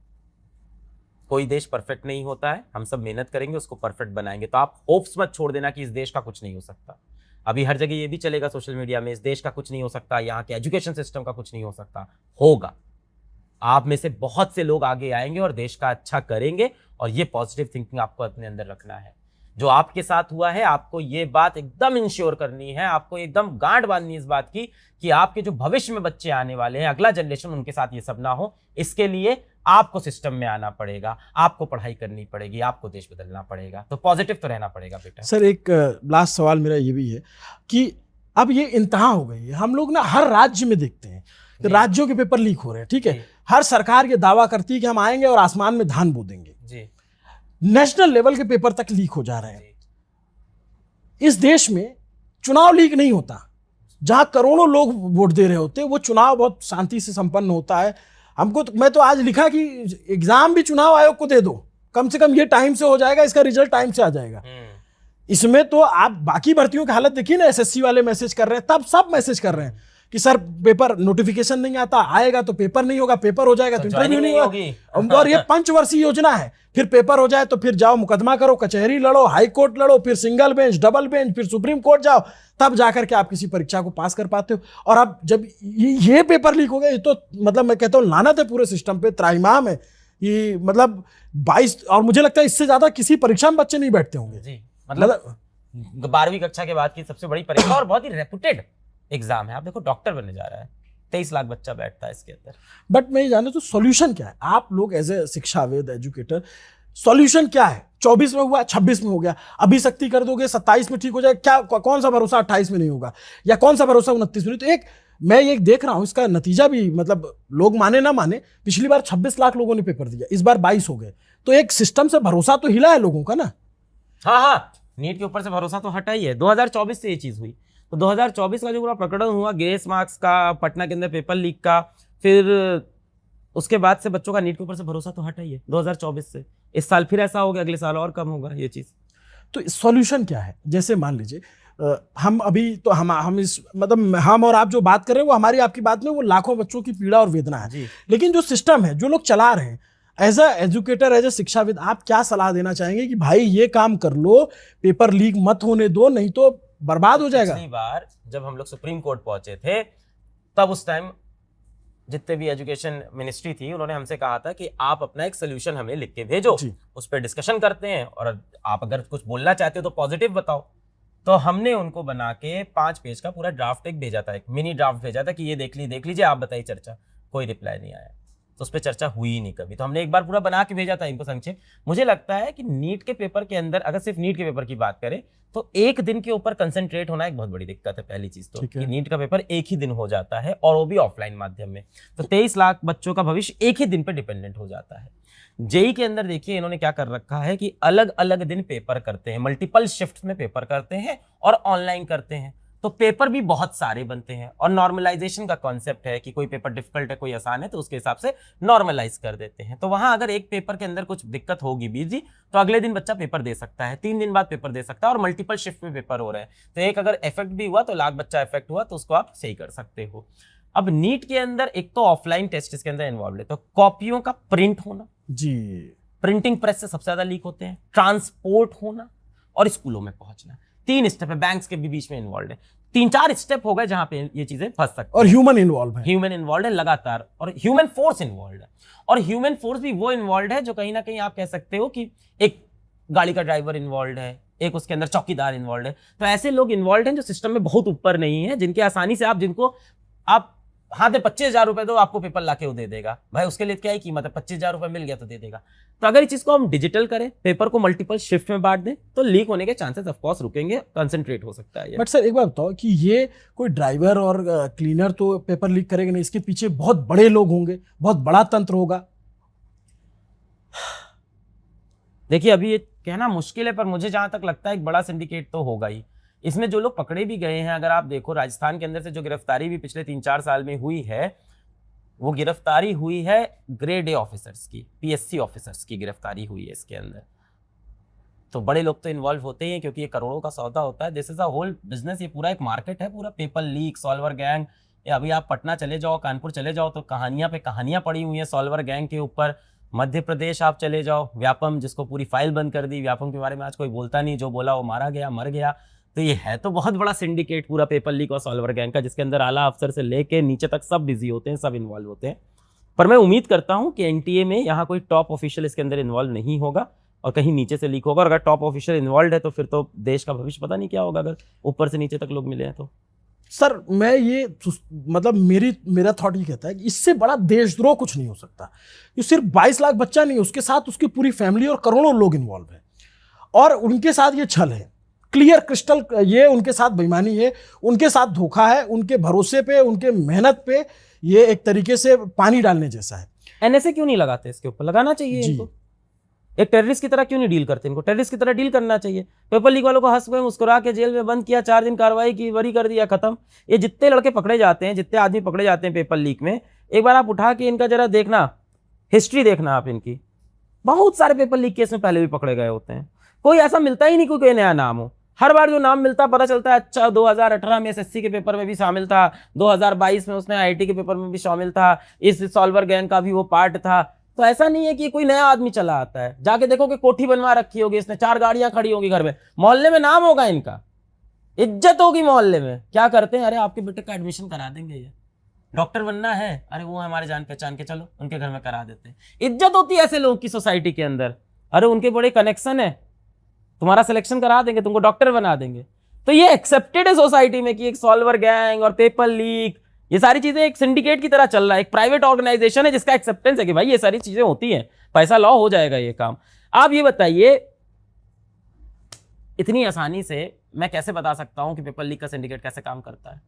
कोई देश परफेक्ट नहीं होता है, हम सब मेहनत करेंगे, उसको परफेक्ट बनाएंगे। तो आप होप्स मत छोड़ देना कि इस देश का कुछ नहीं हो सकता। अभी हर जगह ये भी चलेगा सोशल मीडिया में, इस देश का कुछ नहीं हो सकता, यहाँ के एजुकेशन सिस्टम का कुछ नहीं हो सकता। होगा, आप में से बहुत से लोग आगे आएंगे और देश का अच्छा करेंगे, और ये पॉजिटिव थिंकिंग आपको अपने अंदर रखना है। जो आपके साथ हुआ है, आपको ये बात एकदम इंश्योर करनी है, आपको एकदम गांठ बांधनी है इस बात की कि आपके जो भविष्य में बच्चे आने वाले हैं, अगला जनरेशन, उनके साथ ये सब ना हो। इसके लिए आपको सिस्टम में आना पड़ेगा, आपको पढ़ाई करनी पड़ेगी, आपको देश बदलना पड़ेगा। तो पॉजिटिव तो रहना पड़ेगा बेटा। सर, एक लास्ट सवाल मेरा ये भी है कि अब ये इंतहा हो गई है, हम लोग ना हर राज्य में देखते हैं कि राज्यों के पेपर लीक हो रहे हैं, ठीक है। हर सरकार ये दावा करती है कि हम आएंगे और आसमान में धान बो देंगे जी, नेशनल लेवल के पेपर तक लीक हो जा रहे हैं। इस देश में चुनाव लीक नहीं होता, जहां करोड़ों लोग वोट दे रहे होते, वो चुनाव बहुत शांति से संपन्न होता है। हमको तो, मैं तो आज लिखा कि एग्जाम भी चुनाव आयोग को दे दो, कम से कम ये टाइम से हो जाएगा, इसका रिजल्ट टाइम से आ जाएगा। इसमें तो आप बाकी भर्तियों की हालत देखिए ना, एसएससी वाले मैसेज कर रहे हैं, तब सब मैसेज कर रहे हैं कि सर पेपर नोटिफिकेशन नहीं आता, आएगा तो पेपर नहीं होगा, पेपर हो जाएगा तो इंटरव्यू नहीं होगा। और ये 5 वर्षीय योजना है, फिर पेपर हो जाए तो फिर जाओ मुकदमा करो, कचहरी लड़ो, हाई कोर्ट लड़ो, फिर सिंगल बेंच, डबल बेंच, फिर सुप्रीम कोर्ट जाओ, तब जाकर के आप किसी परीक्षा को पास कर पाते हो। और अब जब ये पेपर लीक हो गया, ये तो मतलब मैं कहता हूँ लानत है पूरे सिस्टम पे, त्राहिमाम है ये। मतलब 22, और मुझे लगता है इससे ज्यादा किसी परीक्षा में बच्चे नहीं बैठते होंगे जी। मतलब 12वीं कक्षा के बाद की सबसे बड़ी परीक्षा और बहुत ही रेपुटेड एग्जाम है। आप देखो डॉक्टर बनने जा रहा है, 23 लाख बच्चा बैठता है इसके अंदर। बट मैं ये जाने तो सॉल्यूशन क्या है, आप लोग एज ए शिक्षाविद, एजुकेटर, सॉल्यूशन क्या है? 24 में हुआ, 26 में हो गया, अभी सख्ती कर दोगे 27 में ठीक हो जाए क्या? कौन सा भरोसा 28 में नहीं होगा, या कौन सा भरोसा 29 में नहीं? तो एक मैं ये देख रहा हूं, इसका नतीजा भी, मतलब लोग माने ना माने, पिछली बार 26 लाख लोगों ने पेपर दिया, इस बार 22 हो गए, तो एक सिस्टम से भरोसा तो हिला है लोगों का ना। हाँ, नीट के ऊपर से भरोसा तो हटा ही है। 2024 से ये चीज हुई, तो 2024 का जो पूरा प्रकरण हुआ ग्रेस मार्क्स का, पटना के अंदर पेपर लीक का, फिर उसके बाद से बच्चों का नीट के ऊपर से भरोसा तो हटा ही है 2024 से। इस साल फिर ऐसा हो गया, अगले साल और कम होगा ये चीज़। तो सॉल्यूशन क्या है? जैसे मान लीजिए हम अभी तो हम इस मतलब हम और आप जो बात कर रहे हैं वो हमारी आपकी बात में वो लाखों बच्चों की पीड़ा और वेदना है, लेकिन जो सिस्टम है, जो लोग चला रहे हैं, as a educator, as a शिक्षाविद, आप क्या सलाह देना चाहेंगे कि भाई ये काम कर लो, पेपर लीक मत होने दो, नहीं तो बर्बाद हो जाएगा? पिछली बार जब हम लोग सुप्रीम कोर्ट पहुंचे थे तब उस टाइम जितने भी एजुकेशन मिनिस्ट्री थी उन्होंने हमसे कहा था कि आप अपना एक सोल्यूशन हमें लिख के भेजो, उस पर डिस्कशन करते हैं, और आप अगर कुछ बोलना चाहते हो तो पॉजिटिव बताओ। तो हमने उनको बना के 5 पेज का पूरा ड्राफ्ट एक भेजा था, एक मिनी ड्राफ्ट भेजा था कि ये देख लीजिए, आप बताइए चर्चा। कोई रिप्लाई नहीं आया, तो उस पर चर्चा हुई ही नहीं कभी। तो हमने एक बार पूरा बना के भेजा था इनको संक्षेप। मुझे लगता है कि नीट के पेपर के अंदर, अगर सिर्फ नीट के पेपर की बात करें तो एक दिन के ऊपर कंसंट्रेट होना एक बहुत बड़ी दिक्कत है। पहली चीज तो कि नीट का पेपर एक ही दिन हो जाता है और वो भी ऑफलाइन माध्यम में, तो 23 लाख बच्चों का भविष्य एक ही दिन पे डिपेंडेंट हो जाता है। जेई के अंदर देखिए इन्होंने क्या कर रखा है कि अलग अलग दिन पेपर करते हैं, मल्टीपल शिफ्ट में पेपर करते हैं और ऑनलाइन करते हैं, तो पेपर भी बहुत सारे बनते हैं। और नॉर्मलाइजेशन का कॉन्सेप्ट है कि कोई पेपर डिफिकल्ट है, कोई आसान है, तो उसके हिसाब से नॉर्मलाइज कर देते हैं। तो वहां अगर एक पेपर के अंदर कुछ दिक्कत होगी बीजी, तो अगले दिन बच्चा पेपर दे सकता है, 3 दिन बाद पेपर दे सकता है, और मल्टीपल शिफ्ट में पेपर हो रहे हैं, तो एक अगर इफेक्ट भी हुआ तो लाख बच्चा इफेक्ट हुआ तो उसको आप सही कर सकते हो। अब नीट के अंदर एक तो ऑफलाइन टेस्ट इसके अंदर इन्वॉल्व है, तो कॉपियों का प्रिंट होना, जी, प्रिंटिंग प्रेस से सबसे ज्यादा लीक होते हैं, ट्रांसपोर्ट होना और स्कूलों में पहुंचना, 3 स्टेप है, बैंक्स के भी बीच में इन्वॉल्व है, 3-4 स्टेप हो गए जहां पे ये चीजें फंस सकती हैं। और ह्यूमन इन्वॉल्व है लगातार, और ह्यूमन फोर्स इन्वॉल्व है, और ह्यूमन फोर्स भी वो इन्वॉल्व है जो कहीं ना कहीं आप कह सकते हो कि एक गाड़ी का ड्राइवर इन्वॉल्व है, एक उसके अंदर चौकीदार इन्वॉल्व है। तो ऐसे लोग इन्वॉल्व हैं जो सिस्टम में बहुत ऊपर नहीं है, जिनके आसानी से जिनको आप हाँ दे 25,000 रुपए दो, आपको पेपर लाके वो दे देगा। भाई उसके लिए क्या ही कीमत है, 25,000 रुपए मिल गया तो दे देगा। तो अगर इस चीज को हम डिजिटल करें, पेपर को मल्टीपल शिफ्ट में बांट दें, तो लीक होने के चांसेस ऑफ कोर्स रुकेंगे, कंसंट्रेट हो सकता है। बट सर एक बात बताओ कि ये कोई ड्राइवर और क्लीनर तो पेपर लीक करेगा नहीं, इसके पीछे बहुत बड़े लोग होंगे, बहुत बड़ा तंत्र होगा। देखिए अभी ये कहना मुश्किल है, पर मुझे जहां तक लगता है एक बड़ा सिंडिकेट तो होगा ही। इसमें जो लोग पकड़े भी गए हैं, अगर आप देखो राजस्थान के अंदर से जो गिरफ्तारी भी पिछले 3-4 साल में हुई है, वो गिरफ्तारी हुई है ग्रेड ए ऑफिसर्स की, पीएससी ऑफिसर्स की गिरफ्तारी हुई है इसके अंदर। तो बड़े लोग तो इन्वॉल्व होते ही हैं, क्योंकि ये करोड़ों का सौदा होता है। This is a whole business, ये पूरा एक मार्केट है, पूरा पेपर लीक, सॉल्वर गैंग। अभी आप पटना चले जाओ, कानपुर चले जाओ, तो कहानियां पे कहानियां पड़ी हुई हैं सॉल्वर गैंग के ऊपर। मध्य प्रदेश आप चले जाओ, व्यापम, जिसको पूरी फाइल बंद कर दी, व्यापम के बारे में आज कोई बोलता नहीं, जो बोला वो मारा गया, मर गया। तो ये है तो बहुत बड़ा सिंडिकेट पूरा पेपर लीक और सॉल्वर गैंग का, जिसके अंदर आला अफसर से लेके नीचे तक सब बिजी होते हैं, सब इन्वॉल्व होते हैं। पर मैं उम्मीद करता हूं कि एनटीए में यहाँ कोई टॉप ऑफिशियल इसके अंदर इन्वॉल्व नहीं होगा, और कहीं नीचे से लीक होगा। और अगर टॉप ऑफिशियल इन्वॉल्व है तो फिर तो देश का भविष्य पता नहीं क्या होगा, अगर ऊपर से नीचे तक लोग मिले हैं तो। सर मैं ये मतलब मेरा थॉट ये कहता है कि इससे बड़ा देशद्रोह कुछ नहीं हो सकता। ये सिर्फ 22 लाख बच्चा नहीं, उसके साथ उसकी पूरी फैमिली और करोड़ों लोग इन्वॉल्व हैं, और उनके साथ ये छल है, क्लियर क्रिस्टल, ये उनके साथ बेईमानी है, उनके साथ धोखा है, उनके भरोसे पे, उनके मेहनत पे ये एक तरीके से पानी डालने जैसा है। एनएसए क्यों नहीं लगाते इसके ऊपर? लगाना चाहिए इनको। एक टेररिस्ट की तरह क्यों नहीं डील करते इनको? टेररिस्ट की तरह डील करना चाहिए। पेपर लीक वालों को हंस गए, मुस्कुरा के जेल में बंद किया, 4 दिन कार्रवाई की, बरी कर दिया, खत्म। ये जितने लड़के पकड़े जाते हैं, जितने आदमी पकड़े जाते हैं पेपर लीक में, एक बार आप उठा के इनका जरा देखना, हिस्ट्री देखना आप इनकी। बहुत सारे पेपर लीक केस में पहले भी पकड़े गए होते हैं, कोई ऐसा मिलता ही नहीं कोई नया नाम हो। हर बार जो नाम मिलता पता चलता है अच्छा 2018 में एसएससी के पेपर में भी शामिल था, 2022 में उसने आईआईटी के पेपर में भी शामिल था, इस सॉल्वर गैंग का भी वो पार्ट था। तो ऐसा नहीं है कि कोई नया आदमी चला आता है। जाके देखो कि कोठी बनवा रखी होगी इसने, 4 गाड़ियां खड़ी होगी घर में, मोहल्ले में नाम होगा इनका, इज्जत होगी मोहल्ले में। क्या करते हैं, अरे आपके बेटे का एडमिशन करा देंगे, ये डॉक्टर बनना है, अरे वो हमारे जान पहचान के, चलो उनके घर में करा देते हैं। इज्जत होती है ऐसे लोगों की सोसाइटी के अंदर, अरे उनके बड़े कनेक्शन है, तुम्हारा सिलेक्शन करा देंगे, तुमको डॉक्टर बना देंगे। तो ये एक्सेप्टेड है सोसाइटी में कि एक सॉल्वर गैंग और पेपर लीक, ये सारी चीजें एक सिंडिकेट की तरह चल रहा है, एक प्राइवेट ऑर्गेनाइजेशन है जिसका एक्सेप्टेंस है कि भाई ये सारी चीजें होती हैं, पैसा लॉ हो जाएगा ये काम। आप ये बताइए, इतनी आसानी से मैं कैसे बता सकता हूं कि पेपर लीक का सिंडिकेट कैसे काम करता है?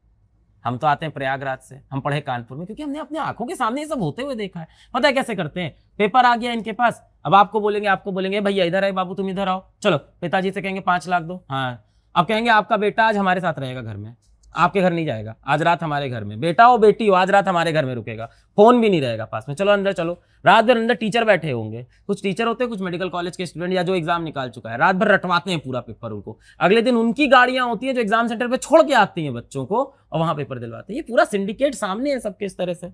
हम तो आते हैं प्रयागराज से, हम पढ़े कानपुर में, क्योंकि हमने अपने आंखों के सामने ये सब होते हुए देखा है। पता है कैसे करते हैं? पेपर आ गया इनके पास, अब आपको बोलेंगे भैया इधर आए बाबू, तुम इधर आओ, चलो पिताजी से कहेंगे 5 लाख दो, हाँ अब कहेंगे आपका बेटा आज हमारे साथ रहेगा घर में, आपके घर नहीं जाएगा, आज रात हमारे घर में, बेटा हो बेटी हो आज रात हमारे घर में रुकेगा, फोन भी नहीं रहेगा पास में, चलो अंदर चलो। रात भर अंदर टीचर बैठे होंगे, कुछ टीचर होते हैं कुछ मेडिकल कॉलेज के स्टूडेंट या जो एग्जाम निकाल चुका है, रात भर रटवाते हैं पूरा पेपर उनको, अगले दिन उनकी गाड़ियां होती हैं जो एग्जाम सेंटर पे छोड़ के आती हैं बच्चों को और वहां पेपर दिलवाते हैं। ये पूरा सिंडिकेट सामने है सबके इस तरह से।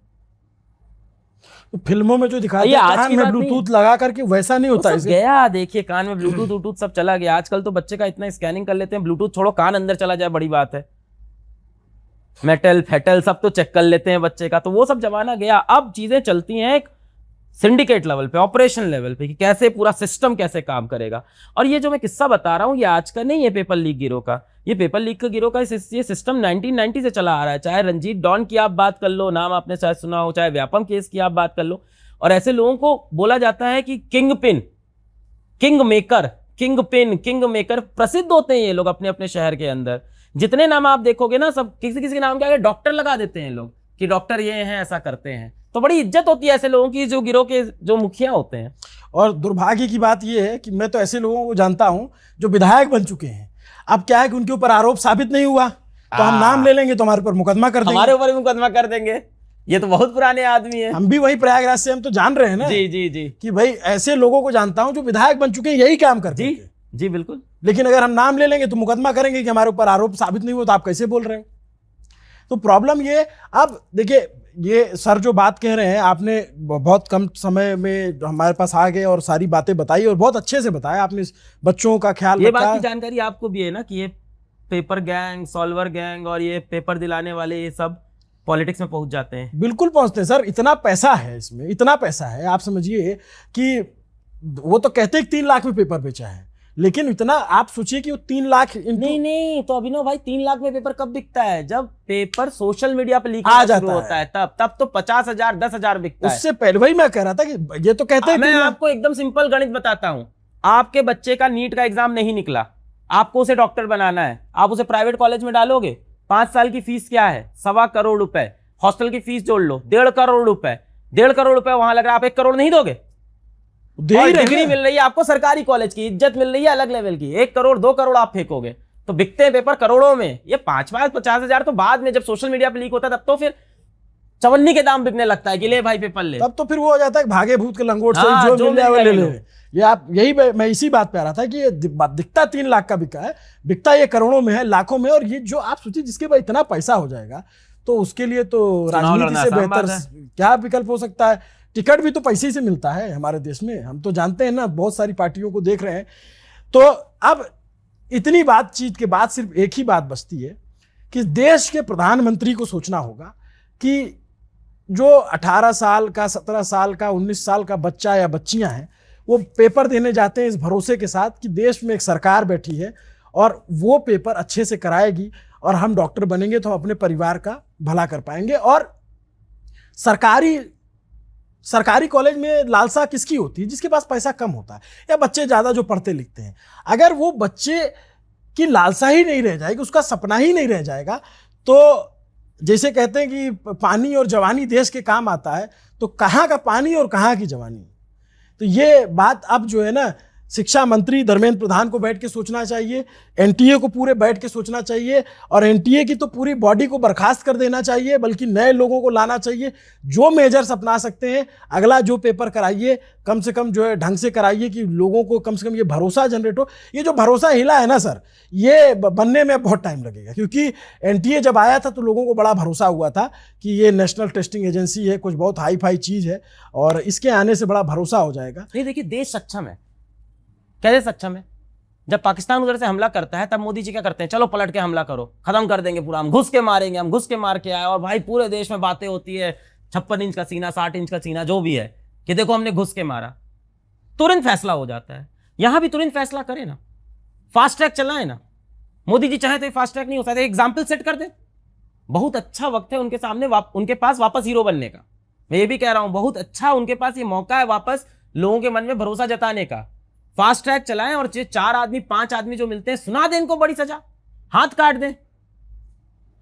तो फिल्मों में जो दिखाते ये हैं आज कान की में बात नहीं ब्लूटूथ लगा करके, वैसा नहीं होता सब इसे। गया, देखिए कान में ब्लूटूथ व्लूटूथ सब चला गया। आजकल तो बच्चे का इतना स्कैनिंग कर लेते हैं, ब्लूटूथ छोड़ो कान अंदर चला जाए बड़ी बात है, मेटल फेटल सब तो चेक कर लेते हैं बच्चे का, तो वो सब जमाना गया। अब चीजें चलती हैं एक सिंडिकेट लेवल पे, ऑपरेशन लेवल पे, कि कैसे पूरा सिस्टम कैसे काम करेगा। और ये जो मैं किस्सा बता रहा हूं ये आज का नहीं है पेपर लीक गिरोह का, ये पेपर लीक का गिरोह का ये सिस्टम 1990 से चला आ रहा है। चाहे रंजीत डॉन की आप बात कर लो, नाम आपने शायद सुना हो, चाहे व्यापम केस की आप बात कर लो, और ऐसे लोगों को बोला जाता है कि king pin, king maker, king pin, king maker प्रसिद्ध होते हैं ये लोग अपने अपने शहर के अंदर। जितने नाम आप देखोगे ना सब किसी किसी के नाम के आगे डॉक्टर लगा देते हैं लोग कि डॉक्टर ये हैं, ऐसा करते हैं, तो बड़ी इज्जत होती है ऐसे लोगों की जो गिरोह के जो मुखिया होते हैं। और दुर्भाग्य की बात यह है कि मैं तो ऐसे लोगों को जानता हूं जो विधायक बन चुके हैं। अब क्या है कि उनके ऊपर आरोप साबित नहीं हुआ तो हम नाम ले लेंगे तो हमारे ऊपर मुकदमा कर देंगे, हमारे ऊपर भी मुकदमा कर देंगे। ये तो बहुत पुराने आदमी है, हम भी वही प्रयागराज से, हम तो जान रहे हैं ना जी जी जी कि भाई ऐसे लोगों को जानता हूं जो विधायक बन चुके हैं, यही काम करते जी हैं। जी बिल्कुल। लेकिन अगर हम नाम ले लेंगे तो मुकदमा करेंगे कि हमारे ऊपर आरोप साबित नहीं हुआ, तो आप कैसे बोल रहे हो। तो प्रॉब्लम ये, अब देखिए ये सर जो बात कह रहे हैं, आपने बहुत कम समय में हमारे पास आ गए और सारी बातें बताई और बहुत अच्छे से बताया आपने, बच्चों का ख्याल ये रखा। बात की जानकारी आपको भी है ना कि ये पेपर गैंग, सॉल्वर गैंग और ये पेपर दिलाने वाले ये सब पॉलिटिक्स में पहुंच जाते हैं। बिल्कुल पहुंचते हैं सर, इतना पैसा है इसमें, इतना पैसा है। आप समझिए कि वो तो कहते हैं 3 लाख में पेपर बेचा है, लेकिन इतना आप सोचिए कि वो 3 लाख नहीं तो अभिनव भाई 3 लाख में पेपर कब बिकता है? जब पेपर सोशल मीडिया पे लीक आ शुरू जाता होता है तब तो 50,000 10,000 बिकता है। उससे पहले वही मैं कह रहा था कि ये तो कहते हैं मैं आपको एकदम सिंपल गणित बताता हूं। आपके बच्चे का नीट का एग्जाम नहीं निकला, आपको उसे डॉक्टर बनाना है, आप उसे प्राइवेट कॉलेज में डालोगे, 5 साल की फीस क्या है? 1.25 करोड़ रुपए, हॉस्टल की फीस जोड़ लो 1.5 करोड़ रुपए, 1.5 करोड़ रुपए वहां लग रहा है, आप 1 करोड़ नहीं दोगे? डिग्री मिल रही है आपको सरकारी कॉलेज की, इज्जत मिल रही है अलग लेवल की, 1 करोड़ 2 करोड़ आप फेंकोगे तो बिकते हैं पेपर करोड़ों में। ये 50,000 तो बाद में जब सोशल मीडिया पे लीक होता है तब तो फिर चवन्नी के दाम बिकने लगता है कि ले भाई पेपर ले, तब तो फिर वो हो जाता है भागे भूत के लंगोट से, हाँ, जो मिल जाए वो ले ले। ये आप यही मैं इसी बात पे आ रहा था कि ये दिखता 3 लाख का बिका है, बिकता ये करोड़ों में है, लाखों में। और ये जो आप सोचिए जिसके पास इतना पैसा हो जाएगा तो उसके लिए तो राजनीति से बेहतर क्या विकल्प हो सकता है। टिकट भी तो पैसे से मिलता है हमारे देश में, हम तो जानते हैं ना, बहुत सारी पार्टियों को देख रहे हैं। तो अब इतनी बातचीत के बाद सिर्फ एक ही बात बचती है कि देश के प्रधानमंत्री को सोचना होगा कि जो 18 साल का, 17 साल का, 19 साल का बच्चा या बच्चियां हैं वो पेपर देने जाते हैं इस भरोसे के साथ कि देश में एक सरकार बैठी है और वो पेपर अच्छे से कराएगी और हम डॉक्टर बनेंगे तो हम अपने परिवार का भला कर पाएंगे। और सरकारी कॉलेज में लालसा किसकी होती है? जिसके पास पैसा कम होता है या बच्चे ज़्यादा जो पढ़ते लिखते हैं। अगर वो बच्चे की लालसा ही नहीं रह जाएगी, उसका सपना ही नहीं रह जाएगा, तो जैसे कहते हैं कि पानी और जवानी देश के काम आता है, तो कहाँ का पानी और कहाँ की जवानी। तो ये बात अब जो है ना, शिक्षा मंत्री धर्मेंद्र प्रधान को बैठ के सोचना चाहिए, एनटीए को पूरे बैठ के सोचना चाहिए और एनटीए की तो पूरी बॉडी को बर्खास्त कर देना चाहिए, बल्कि नए लोगों को लाना चाहिए जो मेजर्स अपना सकते हैं। अगला जो पेपर कराइए कम से कम जो है ढंग से कराइए कि लोगों को कम से कम ये भरोसा जनरेट हो। ये जो भरोसा हिला है ना सर, ये बनने में बहुत टाइम लगेगा, क्योंकि एनटीए जब आया था तो लोगों को बड़ा भरोसा हुआ था कि ये नेशनल टेस्टिंग एजेंसी है, कुछ बहुत हाई फाई चीज़ है और इसके आने से बड़ा भरोसा हो जाएगा। नहीं देखिए, देश सक्षम है, कैसे सक्षम है? जब पाकिस्तान उधर से हमला करता है तब मोदी जी क्या करते हैं? चलो पलट के हमला करो, खत्म कर देंगे पूरा, हम घुस के मारेंगे, हम घुस के मार के आए। और भाई पूरे देश में बातें होती है, 56 इंच का सीना, 60 इंच का सीना, जो भी है, कि देखो हमने घुस के मारा। तुरंत फैसला हो जाता है। यहां भी तुरंत फैसला करें ना, फास्ट ट्रैक चलाए ना। मोदी जी चाहे तो फास्ट ट्रैक नहीं हो सकता, एग्जाम्पल सेट कर दे। बहुत अच्छा वक्त है उनके सामने, उनके पास वापस हीरो बनने का। मैं ये भी कह रहा हूं, बहुत अच्छा उनके पास ये मौका है वापस लोगों के मन में भरोसा जताने का। फास्ट ट्रैक चलाएं और 4 आदमी 5 आदमी जो मिलते हैं, सुना दें इनको बड़ी सजा, हाथ काट दें,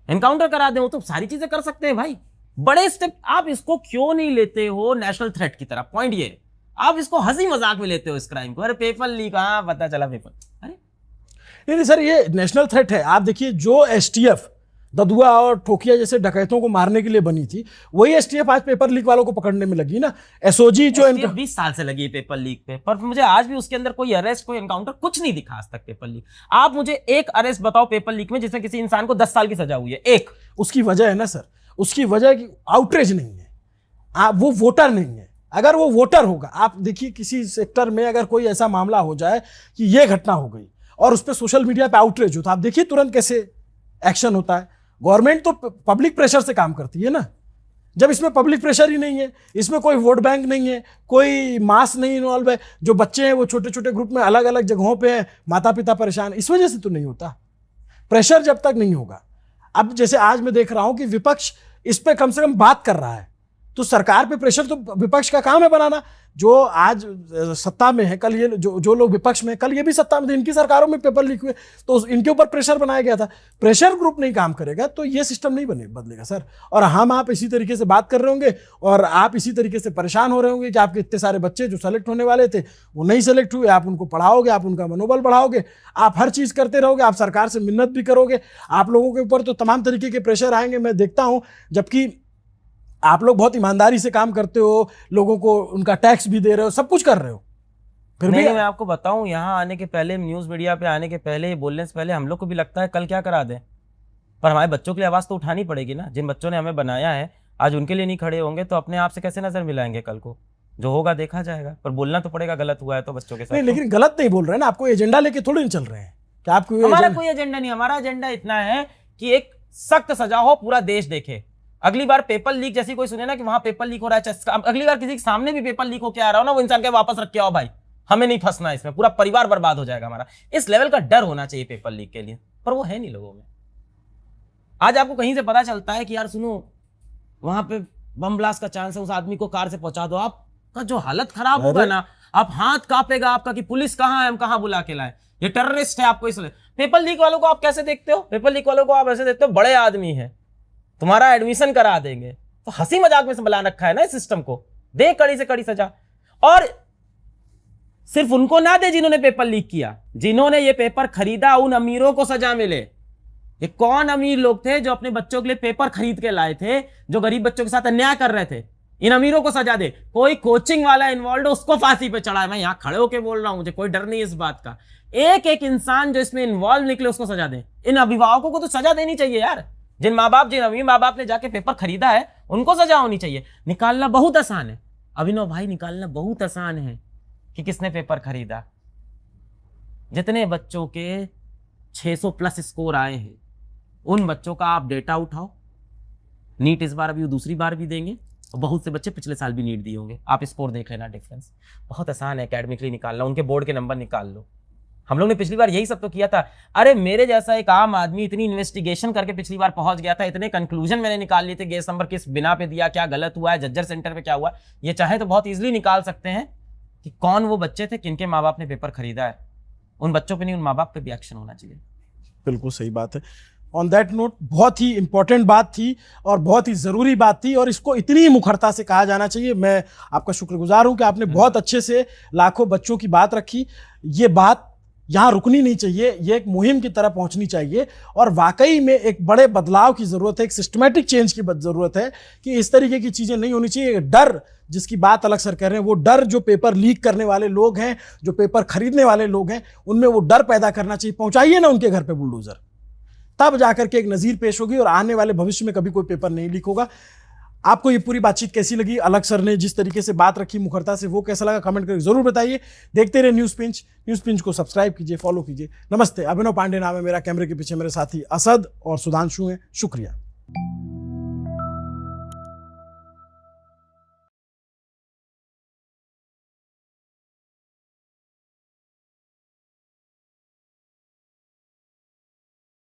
एनकाउंटर करा दें, वो तो सारी चीजें कर सकते हैं भाई। बड़े स्टेप आप इसको क्यों नहीं लेते हो नेशनल थ्रेट की तरह? पॉइंट ये, आप इसको हंसी मजाक में लेते हो इस क्राइम को। अरे पेपर लीक, हाँ पता चला पेपर, अरे नहीं सर, ये नेशनल थ्रेट है। आप देखिए जो एसटीएफ ददुआ और ठोकिया जैसे डकैतों को मारने के लिए बनी थी, वही एसटीएफ आज पेपर लीक वालों को पकड़ने में लगी ना। एसओजी जो इनका 20 साल से लगी है पेपर लीक पे, पर मुझे आज भी उसके अंदर कोई अरेस्ट, कोई एनकाउंटर कुछ नहीं दिखा आज तक पेपर लीक। आप मुझे एक अरेस्ट बताओ पेपर लीक में जिसमें किसी इंसान को 10 साल की सजा हुई है, एक। उसकी वजह है ना सर, उसकी वजह की आउटरीच नहीं है, आप वो वोटर नहीं है। अगर वो वोटर होगा, आप देखिए किसी सेक्टर में अगर कोई ऐसा मामला हो जाए कि ये घटना हो गई और उस पर सोशल मीडिया पे आउटरीच होता है, आप देखिए तुरंत कैसे एक्शन होता है। गवर्नमेंट तो पब्लिक प्रेशर से काम करती है ना। जब इसमें पब्लिक प्रेशर ही नहीं है, इसमें कोई वोट बैंक नहीं है, कोई मास नहीं इन्वॉल्व है, जो बच्चे हैं वो छोटे छोटे ग्रुप में अलग अलग जगहों पे हैं, माता पिता परेशान, इस वजह से तो नहीं होता। प्रेशर जब तक नहीं होगा, अब जैसे आज मैं देख रहा हूं कि विपक्ष इस पे कम से कम बात कर रहा है, तो सरकार पे प्रेशर तो विपक्ष का काम है बनाना। जो आज सत्ता में है, कल ये जो लोग विपक्ष में, कल ये भी सत्ता में थे, इनकी सरकारों में पेपर लीक हुए तो इनके ऊपर प्रेशर बनाया गया था। प्रेशर ग्रुप नहीं काम करेगा तो ये सिस्टम नहीं बदलेगा सर। और आप इसी तरीके से बात कर रहे होंगे और आप इसी तरीके से परेशान हो रहे होंगे कि आपके इतने सारे बच्चे जो सेलेक्ट होने वाले थे वो नहीं सेलेक्ट हुए, आप उनको पढ़ाओगे, आप उनका मनोबल बढ़ाओगे, आप हर चीज़ करते रहोगे, आप सरकार से मिन्नत भी करोगे, आप लोगों के ऊपर तो तमाम तरीके के प्रेशर आएंगे। मैं देखता हूँ, जबकि आप लोग बहुत ईमानदारी से काम करते हो, लोगों को उनका टैक्स भी दे रहे हो, सब कुछ कर रहे हो, फिर नहीं, भी मैं आपको बताऊं, यहाँ आने के पहले, न्यूज मीडिया पे आने के पहले, बोलने से पहले हम लोग को भी लगता है कल क्या करा दें, पर हमारे बच्चों के लिए आवाज तो उठानी पड़ेगी ना। जिन बच्चों ने हमें बनाया है, आज उनके लिए नहीं खड़े होंगे तो अपने आप से कैसे नजर मिलाएंगे? कल को जो होगा देखा जाएगा, पर बोलना तो पड़ेगा, गलत हुआ है तो बच्चों के साथ। नहीं, लेकिन गलत नहीं बोल रहे हैं ना, आपको एजेंडा लेके थोड़ी नहीं चल रहे हैं कि आपको हमारा कोई एजेंडा नहीं, हमारा एजेंडा इतना है कि एक सख्त सजा हो, पूरा देश देखे। अगली बार पेपर लीक जैसी कोई सुने ना कि वहां पेपर लीक हो रहा है, अगली बार किसी के सामने भी पेपर लीक होकर आ रहा हो ना, वो इंसान के वापस रख के आओ भाई, हमें नहीं फंसना इसमें, पूरा परिवार बर्बाद हो जाएगा हमारा। इस लेवल का डर होना चाहिए पेपर लीक के लिए, पर वो है नहीं लोगों में। आज आपको कहीं से पता चलता है कि यार सुनो, वहां पे बम ब्लास्ट का चांस है, उस आदमी को कार से पहुंचा दो, आपका जो हालत खराब होगा ना, आप हाथ कांपेगा आपका कि पुलिस कहां है, हम कहां बुला के लाए, ये टेररिस्ट है आपको। इसलिए पेपर लीक वालों को आप कैसे देखते हो? पेपर लीक वालों को आप ऐसे देखते हो बड़े आदमी है, तुम्हारा एडमिशन करा देंगे, तो हंसी मजाक में से बना रखा है ना इस सिस्टम को। दे कड़ी से कड़ी सजा, और सिर्फ उनको ना दे जिन्होंने पेपर लीक किया, जिन्होंने ये पेपर खरीदा उन अमीरों को सजा मिले। ये कौन अमीर लोग थे जो अपने बच्चों के लिए पेपर खरीद के लाए थे, जो गरीब बच्चों के साथ अन्याय कर रहे थे? इन अमीरों को सजा दे। कोई कोचिंग वाला इन्वॉल्व हो उसको फांसी पे चढ़ाए, मैं यहां खड़े होकर बोल रहा हूं, मुझे कोई डर नहीं इस बात का। एक एक इंसान जो इसमें इन्वॉल्व निकले उसको सजा दे। इन अभिभावकों को तो सजा देनी चाहिए यार, जिन अमीर माँ बाप ने जाके पेपर खरीदा है उनको सजा होनी चाहिए। निकालना बहुत आसान है अभिनव भाई, निकालना बहुत आसान है कि किसने पेपर खरीदा। जितने बच्चों के 600 प्लस स्कोर आए हैं उन बच्चों का आप डेटा उठाओ। नीट इस बार अभी दूसरी बार भी देंगे, और बहुत से बच्चे पिछले साल भी नीट दिए होंगे, आप स्कोर देख लेना डिफरेंस। बहुत आसान है एकेडमिकली निकालना, उनके बोर्ड के नंबर निकाल लो। हम लोग ने पिछली बार यही सब तो किया था। अरे मेरे जैसा एक आम आदमी इतनी इन्वेस्टिगेशन करके पिछली बार पहुंच गया था, इतने कंक्लूजन मैंने निकाल लिए थे, गेस नंबर किस बिना पे दिया, क्या गलत हुआ है, जज्जर सेंटर पे क्या हुआ। ये चाहे तो बहुत इजीली निकाल सकते हैं कि कौन वो बच्चे थे किनके माँ बाप ने पेपर खरीदा है। उन बच्चों पे नहीं, उन माँ बाप पे भी एक्शन होना चाहिए। बिल्कुल सही बात है। ऑन दैट नोट, बहुत ही इंपॉर्टेंट बात थी और बहुत ही ज़रूरी बात थी, और इसको इतनी मुखरता से कहा जाना चाहिए। मैं आपका शुक्रगुजार हूं कि आपने बहुत अच्छे से लाखों बच्चों की बात रखी। ये बात यहाँ रुकनी नहीं चाहिए, ये एक मुहिम की तरह पहुंचनी चाहिए, और वाकई में एक बड़े बदलाव की ज़रूरत है, एक सिस्टमैटिक चेंज की ज़रूरत है कि इस तरीके की चीज़ें नहीं होनी चाहिए। डर जिसकी बात अलग सर कह रहे हैं, वो डर जो पेपर लीक करने वाले लोग हैं, जो पेपर खरीदने वाले लोग हैं, उनमें वो डर पैदा करना चाहिए। पहुंचाइए ना उनके घर पे बुलडोजर, तब जाकर के एक नज़ीर पेश होगी और आने वाले भविष्य में कभी कोई पेपर नहीं लीक होगा। आपको ये पूरी बातचीत कैसी लगी? अलग सर ने जिस तरीके से बात रखी मुखरता से, वो कैसा लगा? कमेंट करके जरूर बताइए। देखते रहे न्यूज़ पिंच को सब्सक्राइब कीजिए, फॉलो कीजिए। नमस्ते, अभिनव पांडे नाम है मेरा, कैमरे के पीछे मेरे साथी असद और सुधांशु हैं। शुक्रिया।